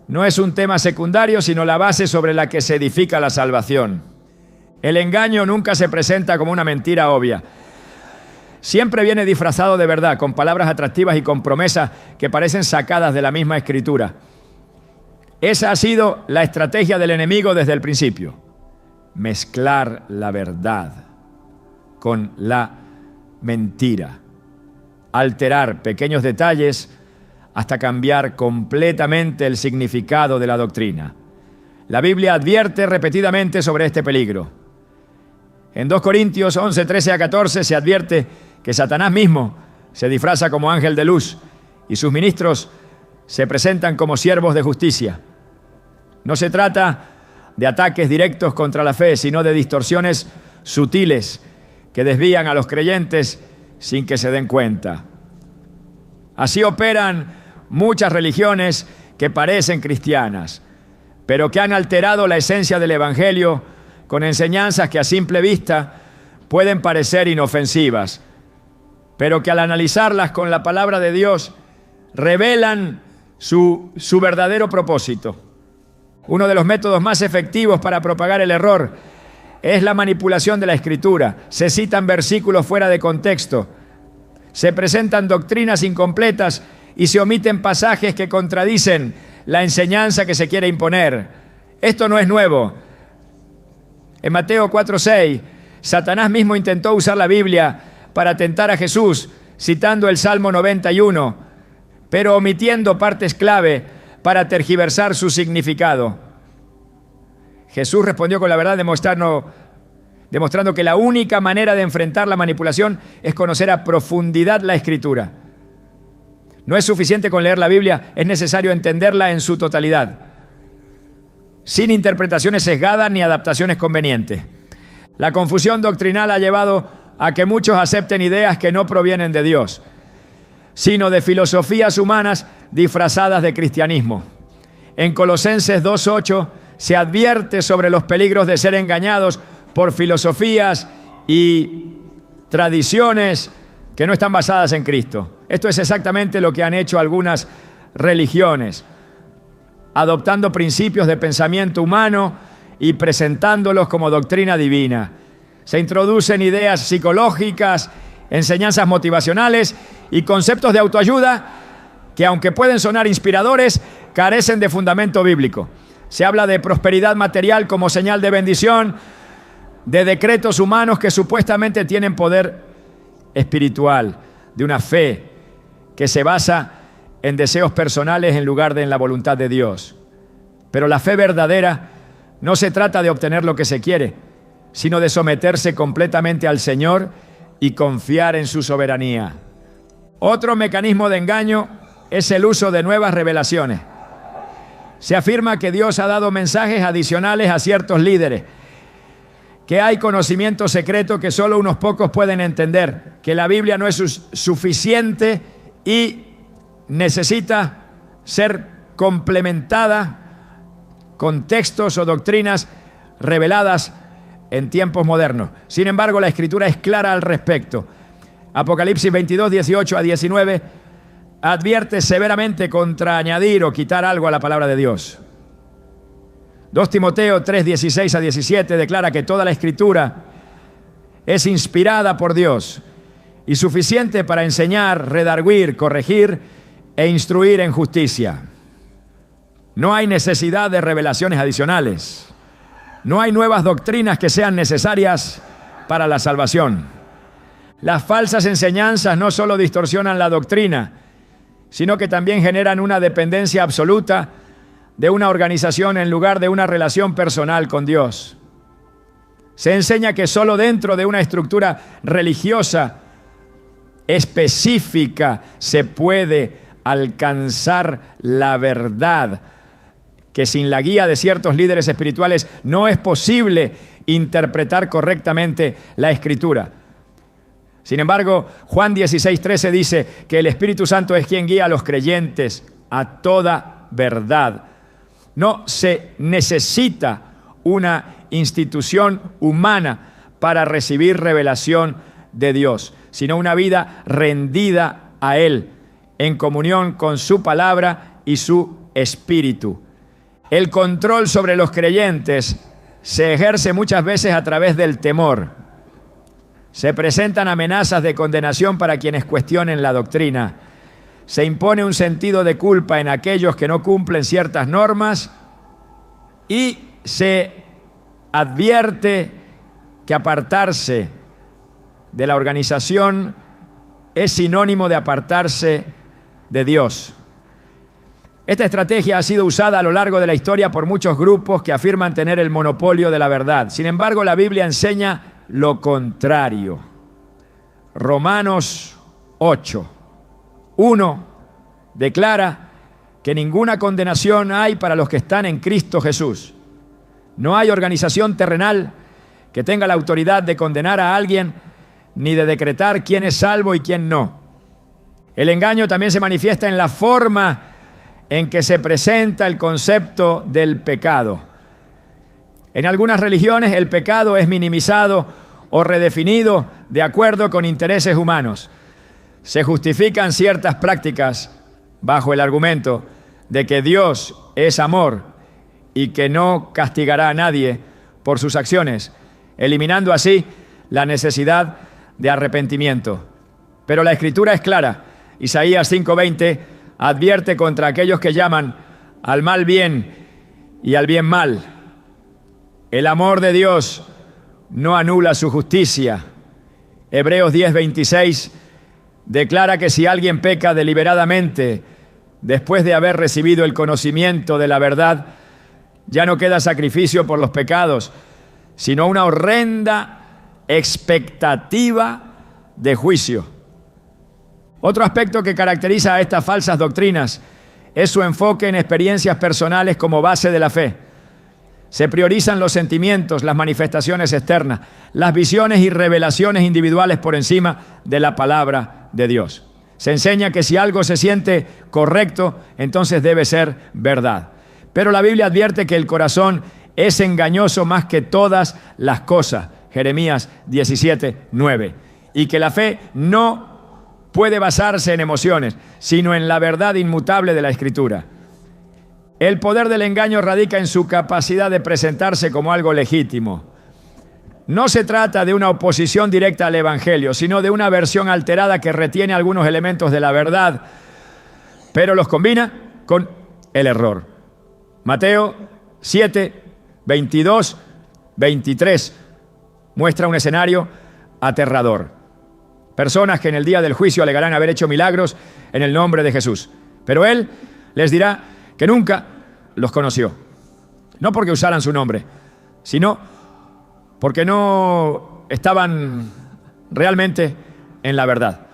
No es un tema secundario, sino la base sobre la que se edifica la salvación. El engaño nunca se presenta como una mentira obvia. Siempre viene disfrazado de verdad, con palabras atractivas y con promesas que parecen sacadas de la misma Escritura. Esa ha sido la estrategia del enemigo desde el principio. Mezclar la verdad con la mentira. Alterar pequeños detalles hasta cambiar completamente el significado de la doctrina. La Biblia advierte repetidamente sobre este peligro. En 2 Corintios 11:13-14 se advierte que Satanás mismo se disfraza como ángel de luz y sus ministros se presentan como siervos de justicia. No se trata de ataques directos contra la fe, sino de distorsiones sutiles que desvían a los creyentes sin que se den cuenta. Así operan muchas religiones que parecen cristianas, pero que han alterado la esencia del Evangelio con enseñanzas que a simple vista pueden parecer inofensivas, pero que al analizarlas con la palabra de Dios revelan su verdadero propósito. Uno de los métodos más efectivos para propagar el error es la manipulación de la Escritura. Se citan versículos fuera de contexto, se presentan doctrinas incompletas y se omiten pasajes que contradicen la enseñanza que se quiere imponer. Esto no es nuevo. En Mateo 4:6, Satanás mismo intentó usar la Biblia para tentar a Jesús, citando el Salmo 91, pero omitiendo partes clave para tergiversar su significado. Jesús respondió con la verdad, demostrando que la única manera de enfrentar la manipulación es conocer a profundidad la Escritura. No es suficiente con leer la Biblia, es necesario entenderla en su totalidad, sin interpretaciones sesgadas ni adaptaciones convenientes. La confusión doctrinal ha llevado a que muchos acepten ideas que no provienen de Dios, sino de filosofías humanas disfrazadas de cristianismo. En Colosenses 2:8 se advierte sobre los peligros de ser engañados por filosofías y tradiciones que no están basadas en Cristo. Esto es exactamente lo que han hecho algunas religiones, adoptando principios de pensamiento humano y presentándolos como doctrina divina. Se introducen ideas psicológicas, enseñanzas motivacionales y conceptos de autoayuda que, aunque pueden sonar inspiradores, carecen de fundamento bíblico. Se habla de prosperidad material como señal de bendición, de decretos humanos que supuestamente tienen poder espiritual, de una fe que se basa en deseos personales en lugar de en la voluntad de Dios. Pero la fe verdadera no se trata de obtener lo que se quiere, sino de someterse completamente al Señor y confiar en su soberanía. Otro mecanismo de engaño es el uso de nuevas revelaciones. Se afirma que Dios ha dado mensajes adicionales a ciertos líderes, que hay conocimiento secreto que solo unos pocos pueden entender, que la Biblia no es suficiente y necesita ser complementada con textos o doctrinas reveladas en tiempos modernos. Sin embargo, la Escritura es clara al respecto. Apocalipsis 22:18-19 advierte severamente contra añadir o quitar algo a la palabra de Dios. 2 Timoteo 3, 16 a 17 declara que toda la Escritura es inspirada por Dios y suficiente para enseñar, redarguir, corregir e instruir en justicia. No hay necesidad de revelaciones adicionales. No hay nuevas doctrinas que sean necesarias para la salvación. Las falsas enseñanzas no solo distorsionan la doctrina, sino que también generan una dependencia absoluta de una organización en lugar de una relación personal con Dios. Se enseña que solo dentro de una estructura religiosa específica se puede alcanzar la verdad, que sin la guía de ciertos líderes espirituales no es posible interpretar correctamente la Escritura. Sin embargo, Juan 16:13 dice que el Espíritu Santo es quien guía a los creyentes a toda verdad. No se necesita una institución humana para recibir revelación de Dios, sino una vida rendida a Él, en comunión con su palabra y su Espíritu. El control sobre los creyentes se ejerce muchas veces a través del temor. Se presentan amenazas de condenación para quienes cuestionen la doctrina. Se impone un sentido de culpa en aquellos que no cumplen ciertas normas y se advierte que apartarse de la organización es sinónimo de apartarse de Dios. Esta estrategia ha sido usada a lo largo de la historia por muchos grupos que afirman tener el monopolio de la verdad. Sin embargo, la Biblia enseña lo contrario. Romanos 8:1 declara que ninguna condenación hay para los que están en Cristo Jesús. No hay organización terrenal que tenga la autoridad de condenar a alguien ni de decretar quién es salvo y quién no. El engaño también se manifiesta en la forma en que se presenta el concepto del pecado. En algunas religiones el pecado es minimizado o redefinido de acuerdo con intereses humanos. Se justifican ciertas prácticas bajo el argumento de que Dios es amor y que no castigará a nadie por sus acciones, eliminando así la necesidad de arrepentimiento. Pero la Escritura es clara. Isaías 5:20 advierte contra aquellos que llaman al mal bien y al bien mal. El amor de Dios no anula su justicia. Hebreos 10:26 declara que si alguien peca deliberadamente después de haber recibido el conocimiento de la verdad, ya no queda sacrificio por los pecados, sino una horrenda expectativa de juicio. Otro aspecto que caracteriza a estas falsas doctrinas es su enfoque en experiencias personales como base de la fe. Se priorizan los sentimientos, las manifestaciones externas, las visiones y revelaciones individuales por encima de la palabra de Dios. Se enseña que si algo se siente correcto, entonces debe ser verdad. Pero la Biblia advierte que el corazón es engañoso más que todas las cosas. Jeremías 17:9. Y que la fe no puede basarse en emociones, sino en la verdad inmutable de la Escritura. El poder del engaño radica en su capacidad de presentarse como algo legítimo. No se trata de una oposición directa al Evangelio, sino de una versión alterada que retiene algunos elementos de la verdad, pero los combina con el error. Mateo 7:22-23 muestra un escenario aterrador. Personas que en el día del juicio alegarán haber hecho milagros en el nombre de Jesús. Pero Él les dirá que nunca los conoció. No porque usaran su nombre, sino porque no estaban realmente en la verdad.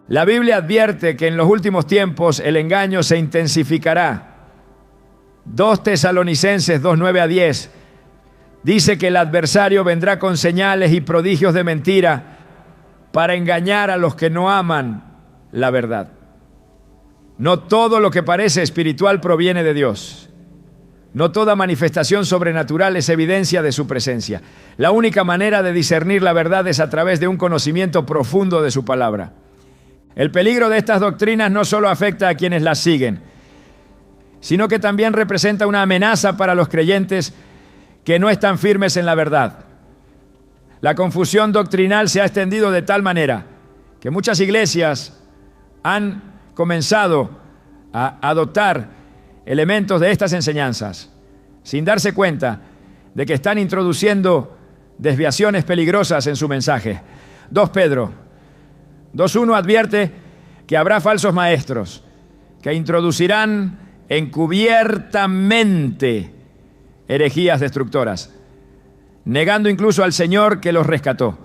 La Biblia advierte que en los últimos tiempos el engaño se intensificará. 2 Tesalonicenses 2:9-10 dice que el adversario vendrá con señales y prodigios de mentira para engañar a los que no aman la verdad. No todo lo que parece espiritual proviene de Dios. No toda manifestación sobrenatural es evidencia de su presencia. La única manera de discernir la verdad es a través de un conocimiento profundo de su palabra. El peligro de estas doctrinas no solo afecta a quienes las siguen, sino que también representa una amenaza para los creyentes que no están firmes en la verdad. La confusión doctrinal se ha extendido de tal manera que muchas iglesias han comenzado a adoptar elementos de estas enseñanzas sin darse cuenta de que están introduciendo desviaciones peligrosas en su mensaje. 2 Pedro 2:1 advierte que habrá falsos maestros que introducirán encubiertamente herejías destructoras, negando incluso al Señor que los rescató.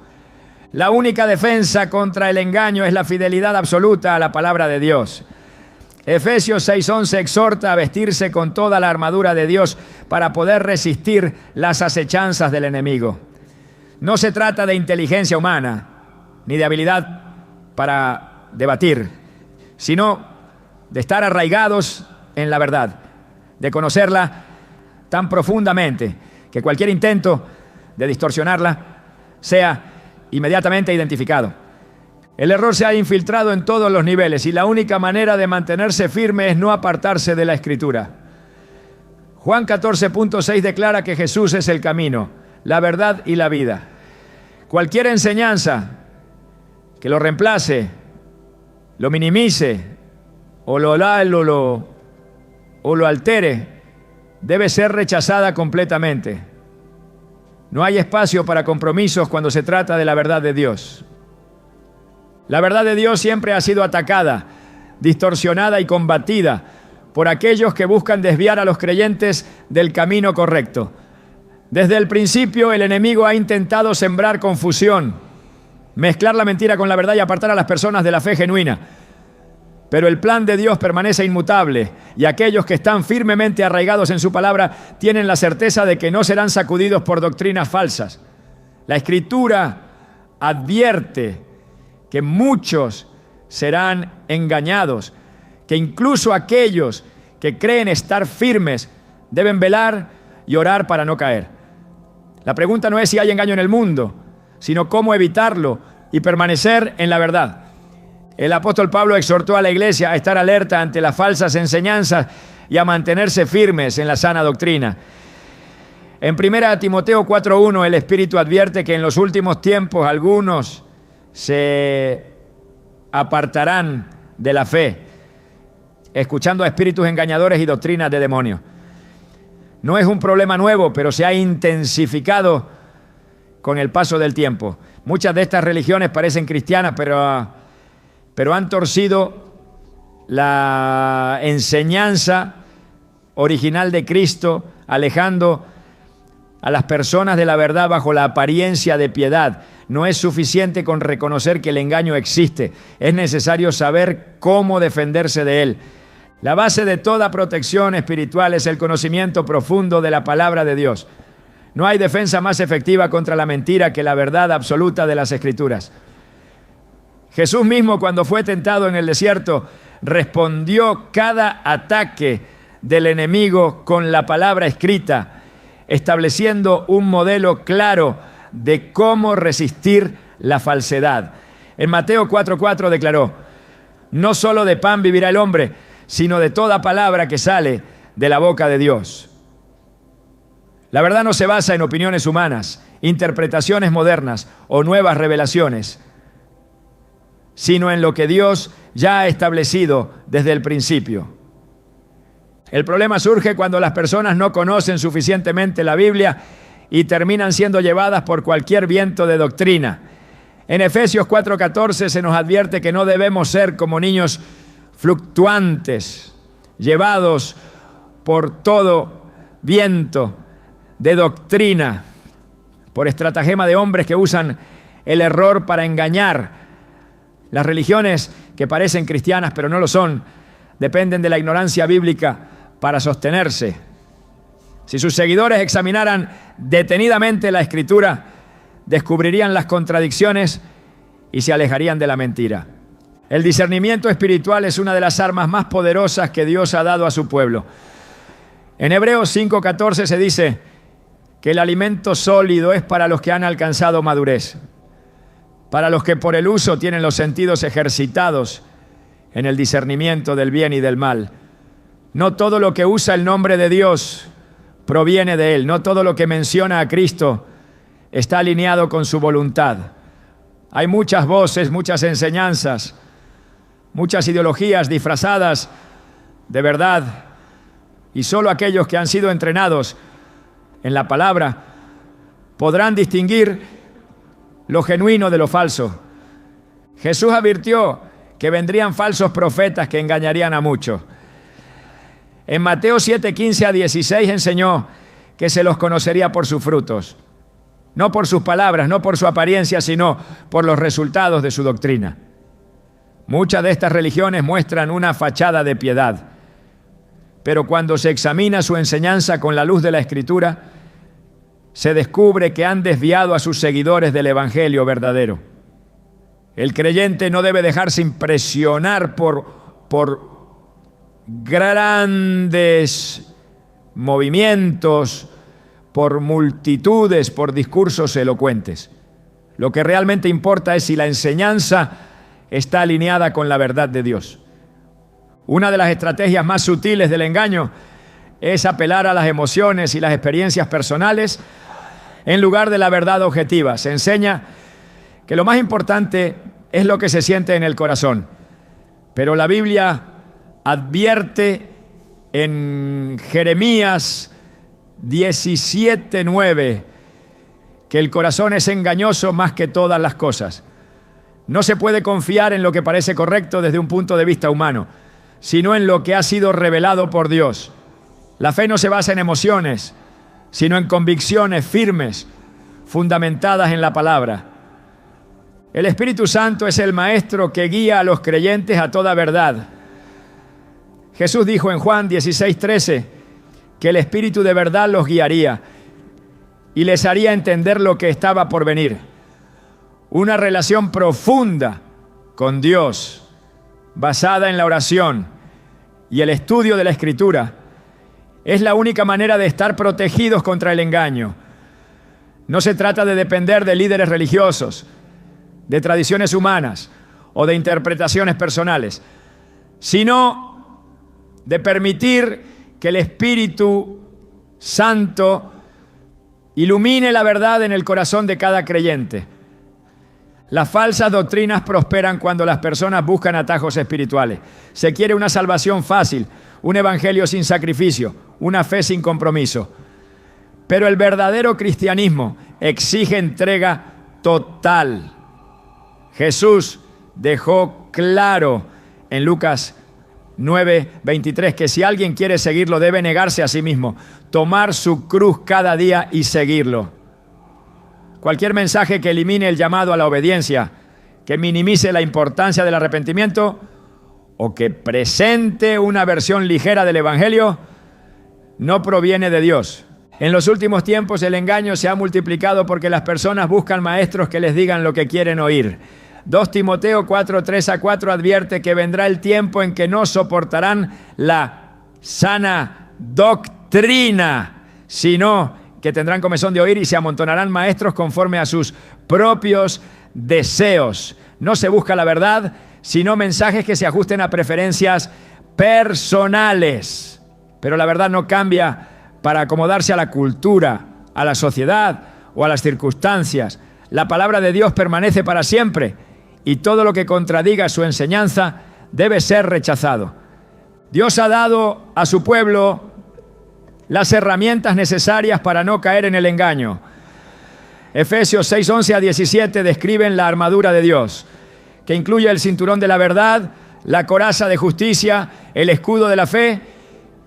La única defensa contra el engaño es la fidelidad absoluta a la palabra de Dios. Efesios 6:11 exhorta a vestirse con toda la armadura de Dios para poder resistir las acechanzas del enemigo. No se trata de inteligencia humana ni de habilidad para debatir, sino de estar arraigados en la verdad, de conocerla tan profundamente que cualquier intento de distorsionarla sea inmediatamente identificado. El error se ha infiltrado en todos los niveles y la única manera de mantenerse firme es no apartarse de la Escritura. Juan 14:6 declara que Jesús es el camino, la verdad y la vida. Cualquier enseñanza que lo reemplace, lo minimice o lo altere, debe ser rechazada completamente. No hay espacio para compromisos cuando se trata de la verdad de Dios. La verdad de Dios siempre ha sido atacada, distorsionada y combatida por aquellos que buscan desviar a los creyentes del camino correcto. Desde el principio, el enemigo ha intentado sembrar confusión, mezclar la mentira con la verdad y apartar a las personas de la fe genuina. Pero el plan de Dios permanece inmutable y aquellos que están firmemente arraigados en su palabra tienen la certeza de que no serán sacudidos por doctrinas falsas. La Escritura advierte que muchos serán engañados, que incluso aquellos que creen estar firmes deben velar y orar para no caer. La pregunta no es si hay engaño en el mundo, sino cómo evitarlo y permanecer en la verdad. El apóstol Pablo exhortó a la iglesia a estar alerta ante las falsas enseñanzas y a mantenerse firmes en la sana doctrina. En 1 Timoteo 4:1 el Espíritu advierte que en los últimos tiempos algunos se apartarán de la fe, escuchando a espíritus engañadores y doctrinas de demonios. No es un problema nuevo, pero se ha intensificado con el paso del tiempo. Muchas de estas religiones parecen cristianas, pero han torcido la enseñanza original de Cristo, alejando a las personas de la verdad bajo la apariencia de piedad. No es suficiente con reconocer que el engaño existe. Es necesario saber cómo defenderse de él. La base de toda protección espiritual es el conocimiento profundo de la palabra de Dios. No hay defensa más efectiva contra la mentira que la verdad absoluta de las Escrituras. Jesús mismo, cuando fue tentado en el desierto, respondió cada ataque del enemigo con la palabra escrita, estableciendo un modelo claro de cómo resistir la falsedad. En Mateo 4:4 declaró: no solo de pan vivirá el hombre, sino de toda palabra que sale de la boca de Dios. La verdad no se basa en opiniones humanas, interpretaciones modernas o nuevas revelaciones, sino en lo que Dios ya ha establecido desde el principio. El problema surge cuando las personas no conocen suficientemente la Biblia y terminan siendo llevadas por cualquier viento de doctrina. En Efesios 4:14 se nos advierte que no debemos ser como niños fluctuantes, llevados por todo viento de doctrina, por estratagema de hombres que usan el error para engañar. Las religiones que parecen cristianas pero no lo son, dependen de la ignorancia bíblica para sostenerse. Si sus seguidores examinaran detenidamente la Escritura, descubrirían las contradicciones y se alejarían de la mentira. El discernimiento espiritual es una de las armas más poderosas que Dios ha dado a su pueblo. En Hebreos 5:14 se dice que el alimento sólido es para los que han alcanzado madurez, para los que por el uso tienen los sentidos ejercitados en el discernimiento del bien y del mal. No todo lo que usa el nombre de Dios proviene de Él. No todo lo que menciona a Cristo está alineado con su voluntad. Hay muchas voces, muchas enseñanzas, muchas ideologías disfrazadas de verdad, y solo aquellos que han sido entrenados en la palabra podrán distinguir lo genuino de lo falso. Jesús advirtió que vendrían falsos profetas que engañarían a muchos. En Mateo 7:15 a 16 enseñó que se los conocería por sus frutos, no por sus palabras, no por su apariencia, sino por los resultados de su doctrina. Muchas de estas religiones muestran una fachada de piedad, pero cuando se examina su enseñanza con la luz de la Escritura, se descubre que han desviado a sus seguidores del Evangelio verdadero. El creyente no debe dejarse impresionar por grandes movimientos, por multitudes, por discursos elocuentes. Lo que realmente importa es si la enseñanza está alineada con la verdad de Dios. Una de las estrategias más sutiles del engaño es apelar a las emociones y las experiencias personales en lugar de la verdad objetiva. Se enseña que lo más importante es lo que se siente en el corazón, pero la Biblia advierte en Jeremías 17:9 que el corazón es engañoso más que todas las cosas. No se puede confiar en lo que parece correcto desde un punto de vista humano, sino en lo que ha sido revelado por Dios. La fe no se basa en emociones, sino en convicciones firmes, fundamentadas en la palabra. El Espíritu Santo es el maestro que guía a los creyentes a toda verdad. Jesús dijo en Juan 16:13 que el Espíritu de verdad los guiaría y les haría entender lo que estaba por venir. Una relación profunda con Dios, basada en la oración y el estudio de la Escritura, es la única manera de estar protegidos contra el engaño. No se trata de depender de líderes religiosos, de tradiciones humanas o de interpretaciones personales, sino de permitir que el Espíritu Santo ilumine la verdad en el corazón de cada creyente. Las falsas doctrinas prosperan cuando las personas buscan atajos espirituales. Se quiere una salvación fácil, un evangelio sin sacrificio, una fe sin compromiso. Pero el verdadero cristianismo exige entrega total. Jesús dejó claro en Lucas 9:23 que si alguien quiere seguirlo debe negarse a sí mismo, tomar su cruz cada día y seguirlo. Cualquier mensaje que elimine el llamado a la obediencia, que minimice la importancia del arrepentimiento o que presente una versión ligera del Evangelio, no proviene de Dios. En los últimos tiempos el engaño se ha multiplicado porque las personas buscan maestros que les digan lo que quieren oír. 2 Timoteo 4:3-4 advierte que vendrá el tiempo en que no soportarán la sana doctrina, sino que tendrán comezón de oír y se amontonarán maestros conforme a sus propios deseos. No se busca la verdad, sino mensajes que se ajusten a preferencias personales. Pero la verdad no cambia para acomodarse a la cultura, a la sociedad o a las circunstancias. La palabra de Dios permanece para siempre y todo lo que contradiga su enseñanza debe ser rechazado. Dios ha dado a su pueblo las herramientas necesarias para no caer en el engaño. Efesios 6:11-17 describen la armadura de Dios, que incluye el cinturón de la verdad, la coraza de justicia, el escudo de la fe,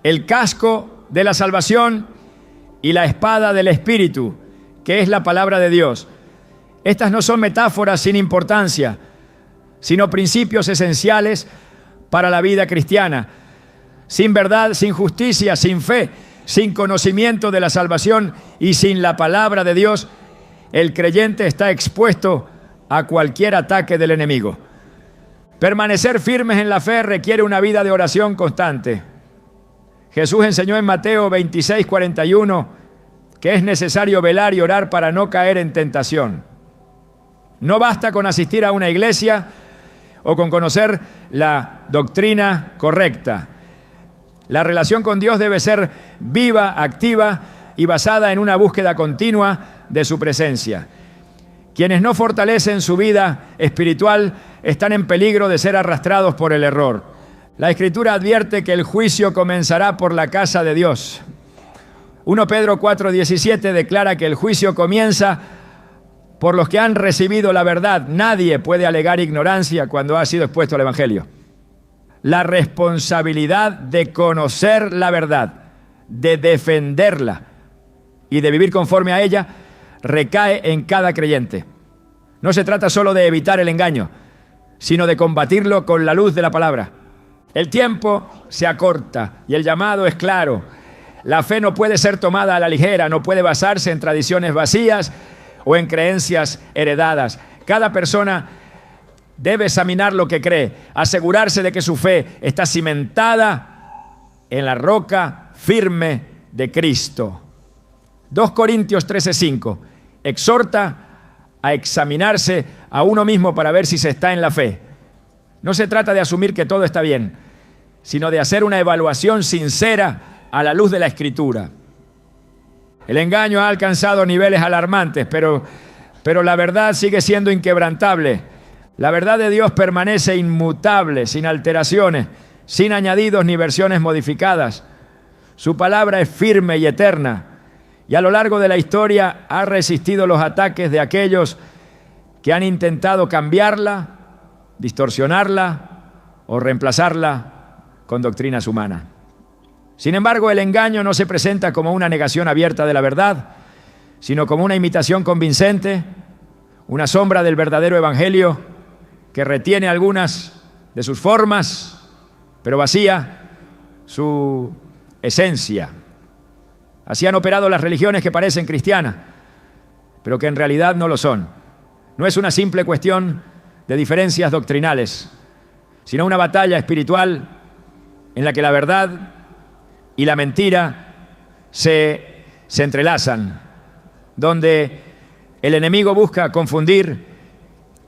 el casco de la salvación y la espada del Espíritu, que es la palabra de Dios. Estas no son metáforas sin importancia, sino principios esenciales para la vida cristiana. Sin verdad, sin justicia, sin fe, sin conocimiento de la salvación y sin la palabra de Dios, el creyente está expuesto a cualquier ataque del enemigo. Permanecer firmes en la fe requiere una vida de oración constante. Jesús enseñó en Mateo 26:41 que es necesario velar y orar para no caer en tentación. No basta con asistir a una iglesia o con conocer la doctrina correcta. La relación con Dios debe ser viva, activa y basada en una búsqueda continua de su presencia. Quienes no fortalecen su vida espiritual están en peligro de ser arrastrados por el error. La Escritura advierte que el juicio comenzará por la casa de Dios. 1 Pedro 4:17 declara que el juicio comienza por los que han recibido la verdad. Nadie puede alegar ignorancia cuando ha sido expuesto al Evangelio. La responsabilidad de conocer la verdad, de defenderla y de vivir conforme a ella recae en cada creyente. No se trata solo de evitar el engaño, sino de combatirlo con la luz de la palabra. El tiempo se acorta y el llamado es claro. La fe no puede ser tomada a la ligera, no puede basarse en tradiciones vacías o en creencias heredadas. Cada persona debe examinar lo que cree, asegurarse de que su fe está cimentada en la roca firme de Cristo. 2 Corintios 13:5 exhorta a examinarse a uno mismo para ver si se está en la fe. No se trata de asumir que todo está bien, sino de hacer una evaluación sincera a la luz de la Escritura. El engaño ha alcanzado niveles alarmantes, pero la verdad sigue siendo inquebrantable. La verdad de Dios permanece inmutable, sin alteraciones, sin añadidos ni versiones modificadas. Su palabra es firme y eterna, y a lo largo de la historia ha resistido los ataques de aquellos que han intentado cambiarla, distorsionarla o reemplazarla con doctrinas humanas. Sin embargo, el engaño no se presenta como una negación abierta de la verdad, sino como una imitación convincente, una sombra del verdadero evangelio que retiene algunas de sus formas, pero vacía su esencia. Así han operado las religiones que parecen cristianas, pero que en realidad no lo son. No es una simple cuestión de diferencias doctrinales, sino una batalla espiritual en la que la verdad y la mentira se entrelazan, donde el enemigo busca confundir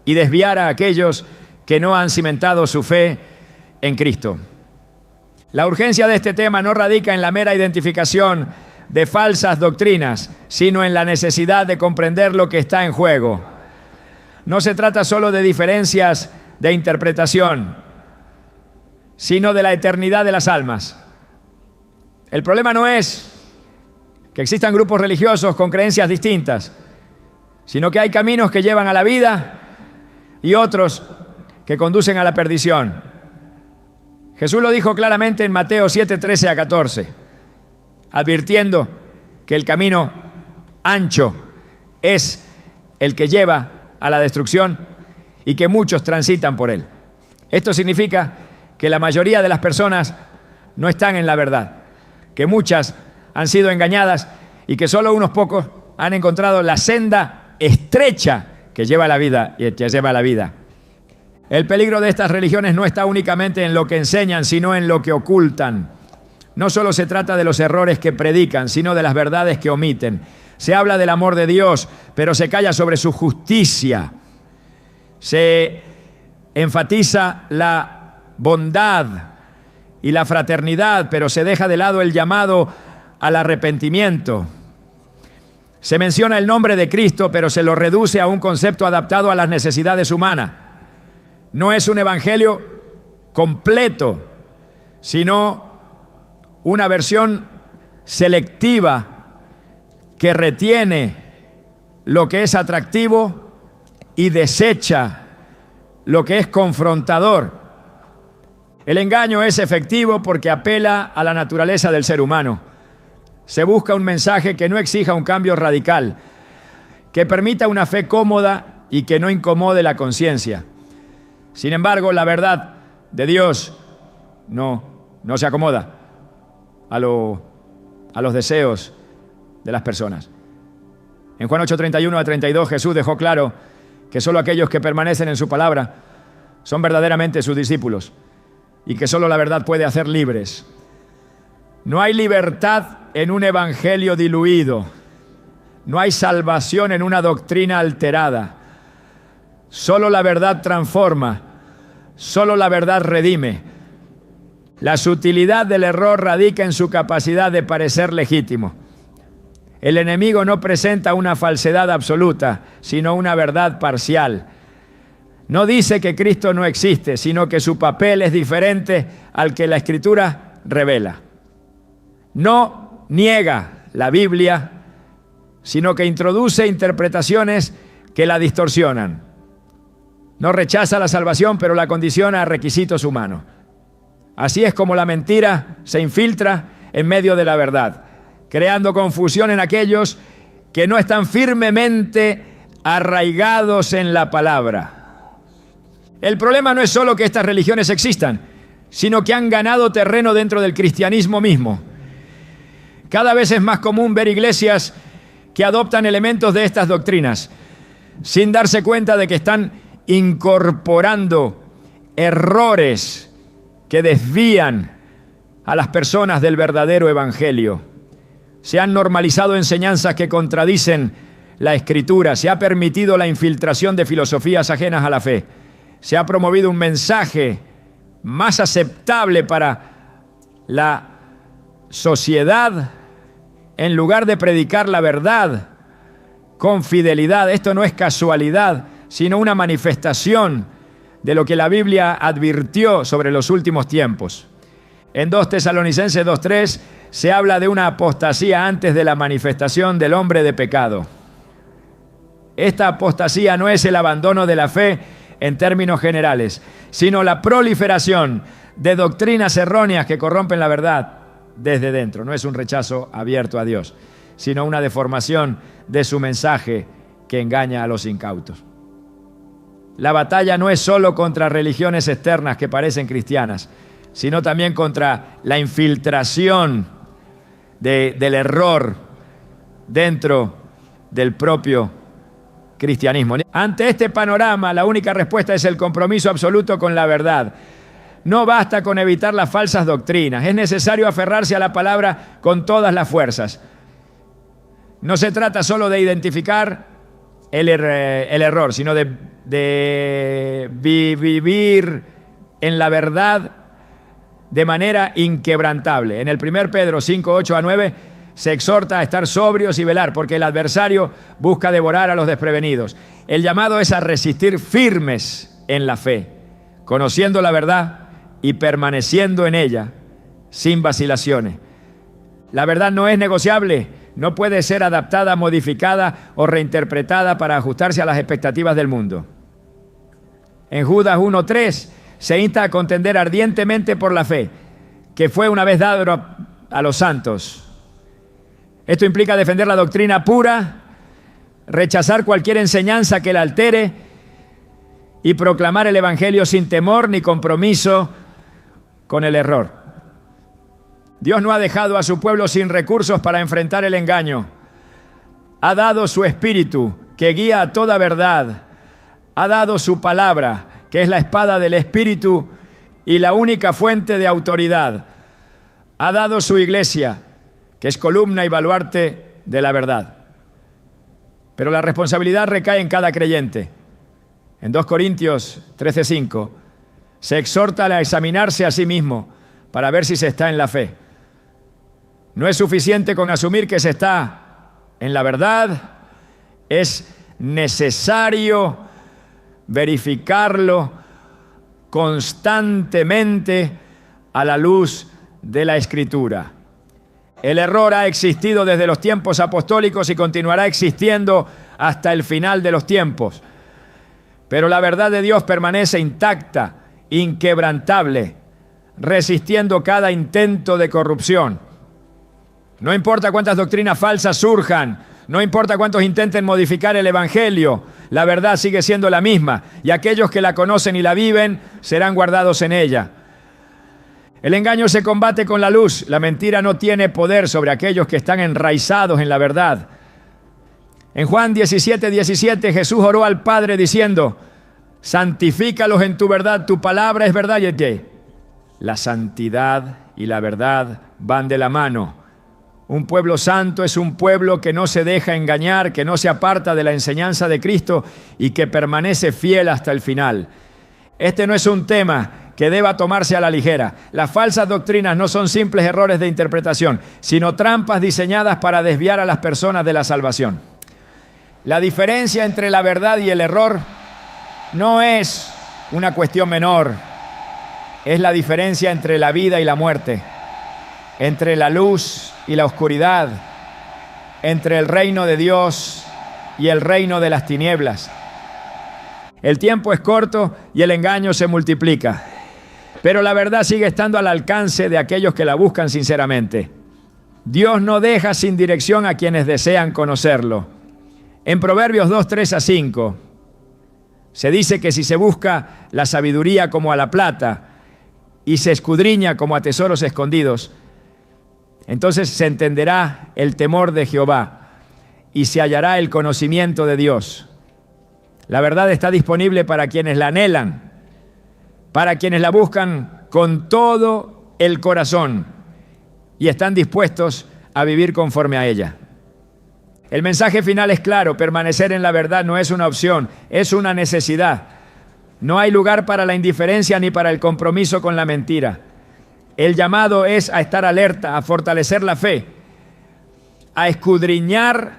y desviar a aquellos que no han cimentado su fe en Cristo. La urgencia de este tema no radica en la mera identificación de falsas doctrinas, sino en la necesidad de comprender lo que está en juego. No se trata solo de diferencias de interpretación, sino de la eternidad de las almas. El problema no es que existan grupos religiosos con creencias distintas, sino que hay caminos que llevan a la vida y otros que conducen a la perdición. Jesús lo dijo claramente en Mateo 7:13-14, advirtiendo que el camino ancho es el que lleva a la destrucción y que muchos transitan por él. Esto significa que la mayoría de las personas no están en la verdad, que muchas han sido engañadas y que solo unos pocos han encontrado la senda estrecha que lleva a la vida y que lleva a la vida. El peligro de estas religiones no está únicamente en lo que enseñan, sino en lo que ocultan. No solo se trata de los errores que predican, sino de las verdades que omiten. Se habla del amor de Dios, pero se calla sobre su justicia. Se enfatiza la bondad y la fraternidad, pero se deja de lado el llamado al arrepentimiento. Se menciona el nombre de Cristo, pero se lo reduce a un concepto adaptado a las necesidades humanas. No es un evangelio completo, sino una versión selectiva que retiene lo que es atractivo y desecha lo que es confrontador. El engaño es efectivo porque apela a la naturaleza del ser humano. Se busca un mensaje que no exija un cambio radical, que permita una fe cómoda y que no incomode la conciencia. Sin embargo, la verdad de Dios no se acomoda a los deseos de las personas. En Juan 8:31-32 Jesús dejó claro que solo aquellos que permanecen en su palabra son verdaderamente sus discípulos y que solo la verdad puede hacer libres. No hay libertad en un evangelio diluido. No hay salvación en una doctrina alterada. Solo la verdad transforma. Solo la verdad redime. La sutilidad del error radica en su capacidad de parecer legítimo. El enemigo no presenta una falsedad absoluta, sino una verdad parcial. No dice que Cristo no existe, sino que su papel es diferente al que la Escritura revela. No niega la Biblia, sino que introduce interpretaciones que la distorsionan. No rechaza la salvación, pero la condiciona a requisitos humanos. Así es como la mentira se infiltra en medio de la verdad, creando confusión en aquellos que no están firmemente arraigados en la palabra. El problema no es solo que estas religiones existan, sino que han ganado terreno dentro del cristianismo mismo. Cada vez es más común ver iglesias que adoptan elementos de estas doctrinas, sin darse cuenta de que están incorporando errores que desvían a las personas del verdadero evangelio. Se han normalizado enseñanzas que contradicen la Escritura, se ha permitido la infiltración de filosofías ajenas a la fe, se ha promovido un mensaje más aceptable para la sociedad en lugar de predicar la verdad con fidelidad. Esto no es casualidad, sino una manifestación de lo que la Biblia advirtió sobre los últimos tiempos. En 2 Tesalonicenses 2:3 se habla de una apostasía antes de la manifestación del hombre de pecado. Esta apostasía no es el abandono de la fe en términos generales, sino la proliferación de doctrinas erróneas que corrompen la verdad desde dentro. No es un rechazo abierto a Dios, sino una deformación de su mensaje que engaña a los incautos. La batalla no es solo contra religiones externas que parecen cristianas, sino también contra la infiltración del error dentro del propio cristianismo. Ante este panorama, la única respuesta es el compromiso absoluto con la verdad. No basta con evitar las falsas doctrinas, es necesario aferrarse a la palabra con todas las fuerzas. No se trata solo de identificar el error, sino de vivir en la verdad de manera inquebrantable. En el 1 Pedro 5:8-9 se exhorta a estar sobrios y velar, porque el adversario busca devorar a los desprevenidos. El llamado es a resistir firmes en la fe, conociendo la verdad y permaneciendo en ella sin vacilaciones. La verdad no es negociable, no puede ser adaptada, modificada o reinterpretada para ajustarse a las expectativas del mundo. En Judas 1:3 se insta a contender ardientemente por la fe, que fue una vez dada a los santos. Esto implica defender la doctrina pura, rechazar cualquier enseñanza que la altere y proclamar el evangelio sin temor ni compromiso con el error. Dios no ha dejado a su pueblo sin recursos para enfrentar el engaño. Ha dado su espíritu que guía a toda verdad. Ha dado su palabra, que es la espada del espíritu y la única fuente de autoridad. Ha dado su iglesia, que es columna y baluarte de la verdad. Pero la responsabilidad recae en cada creyente. En 2 Corintios 13:5 se exhorta a examinarse a sí mismo para ver si se está en la fe. No es suficiente con asumir que se está en la verdad, es necesario verificarlo constantemente a la luz de la Escritura. El error ha existido desde los tiempos apostólicos y continuará existiendo hasta el final de los tiempos. Pero la verdad de Dios permanece intacta, inquebrantable, resistiendo cada intento de corrupción. No importa cuántas doctrinas falsas surjan, no importa cuántos intenten modificar el evangelio, la verdad sigue siendo la misma, y aquellos que la conocen y la viven serán guardados en ella. El engaño se combate con la luz. La mentira no tiene poder sobre aquellos que están enraizados en la verdad. En Juan 17:17 Jesús oró al Padre diciendo: santifícalos en tu verdad, tu palabra es verdad. Y la santidad y la verdad van de la mano. Un pueblo santo es un pueblo que no se deja engañar, que no se aparta de la enseñanza de Cristo y que permanece fiel hasta el final. Este no es un tema que deba tomarse a la ligera. Las falsas doctrinas no son simples errores de interpretación, sino trampas diseñadas para desviar a las personas de la salvación. La diferencia entre la verdad y el error no es una cuestión menor. Es la diferencia entre la vida y la muerte, entre la luz y la oscuridad, entre el reino de Dios y el reino de las tinieblas. El tiempo es corto y el engaño se multiplica, pero la verdad sigue estando al alcance de aquellos que la buscan sinceramente. Dios no deja sin dirección a quienes desean conocerlo. En Proverbios 2, 3-5, se dice que si se busca la sabiduría como a la plata y se escudriña como a tesoros escondidos, entonces se entenderá el temor de Jehová y se hallará el conocimiento de Dios. La verdad está disponible para quienes la anhelan, para quienes la buscan con todo el corazón y están dispuestos a vivir conforme a ella. El mensaje final es claro: permanecer en la verdad no es una opción, es una necesidad. No hay lugar para la indiferencia ni para el compromiso con la mentira. El llamado es a estar alerta, a fortalecer la fe, a escudriñar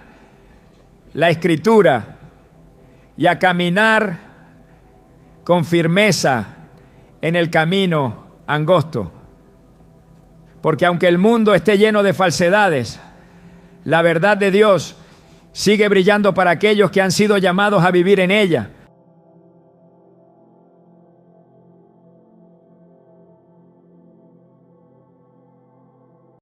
la Escritura y a caminar con firmeza en el camino angosto. Porque aunque el mundo esté lleno de falsedades, la verdad de Dios sigue brillando para aquellos que han sido llamados a vivir en ella.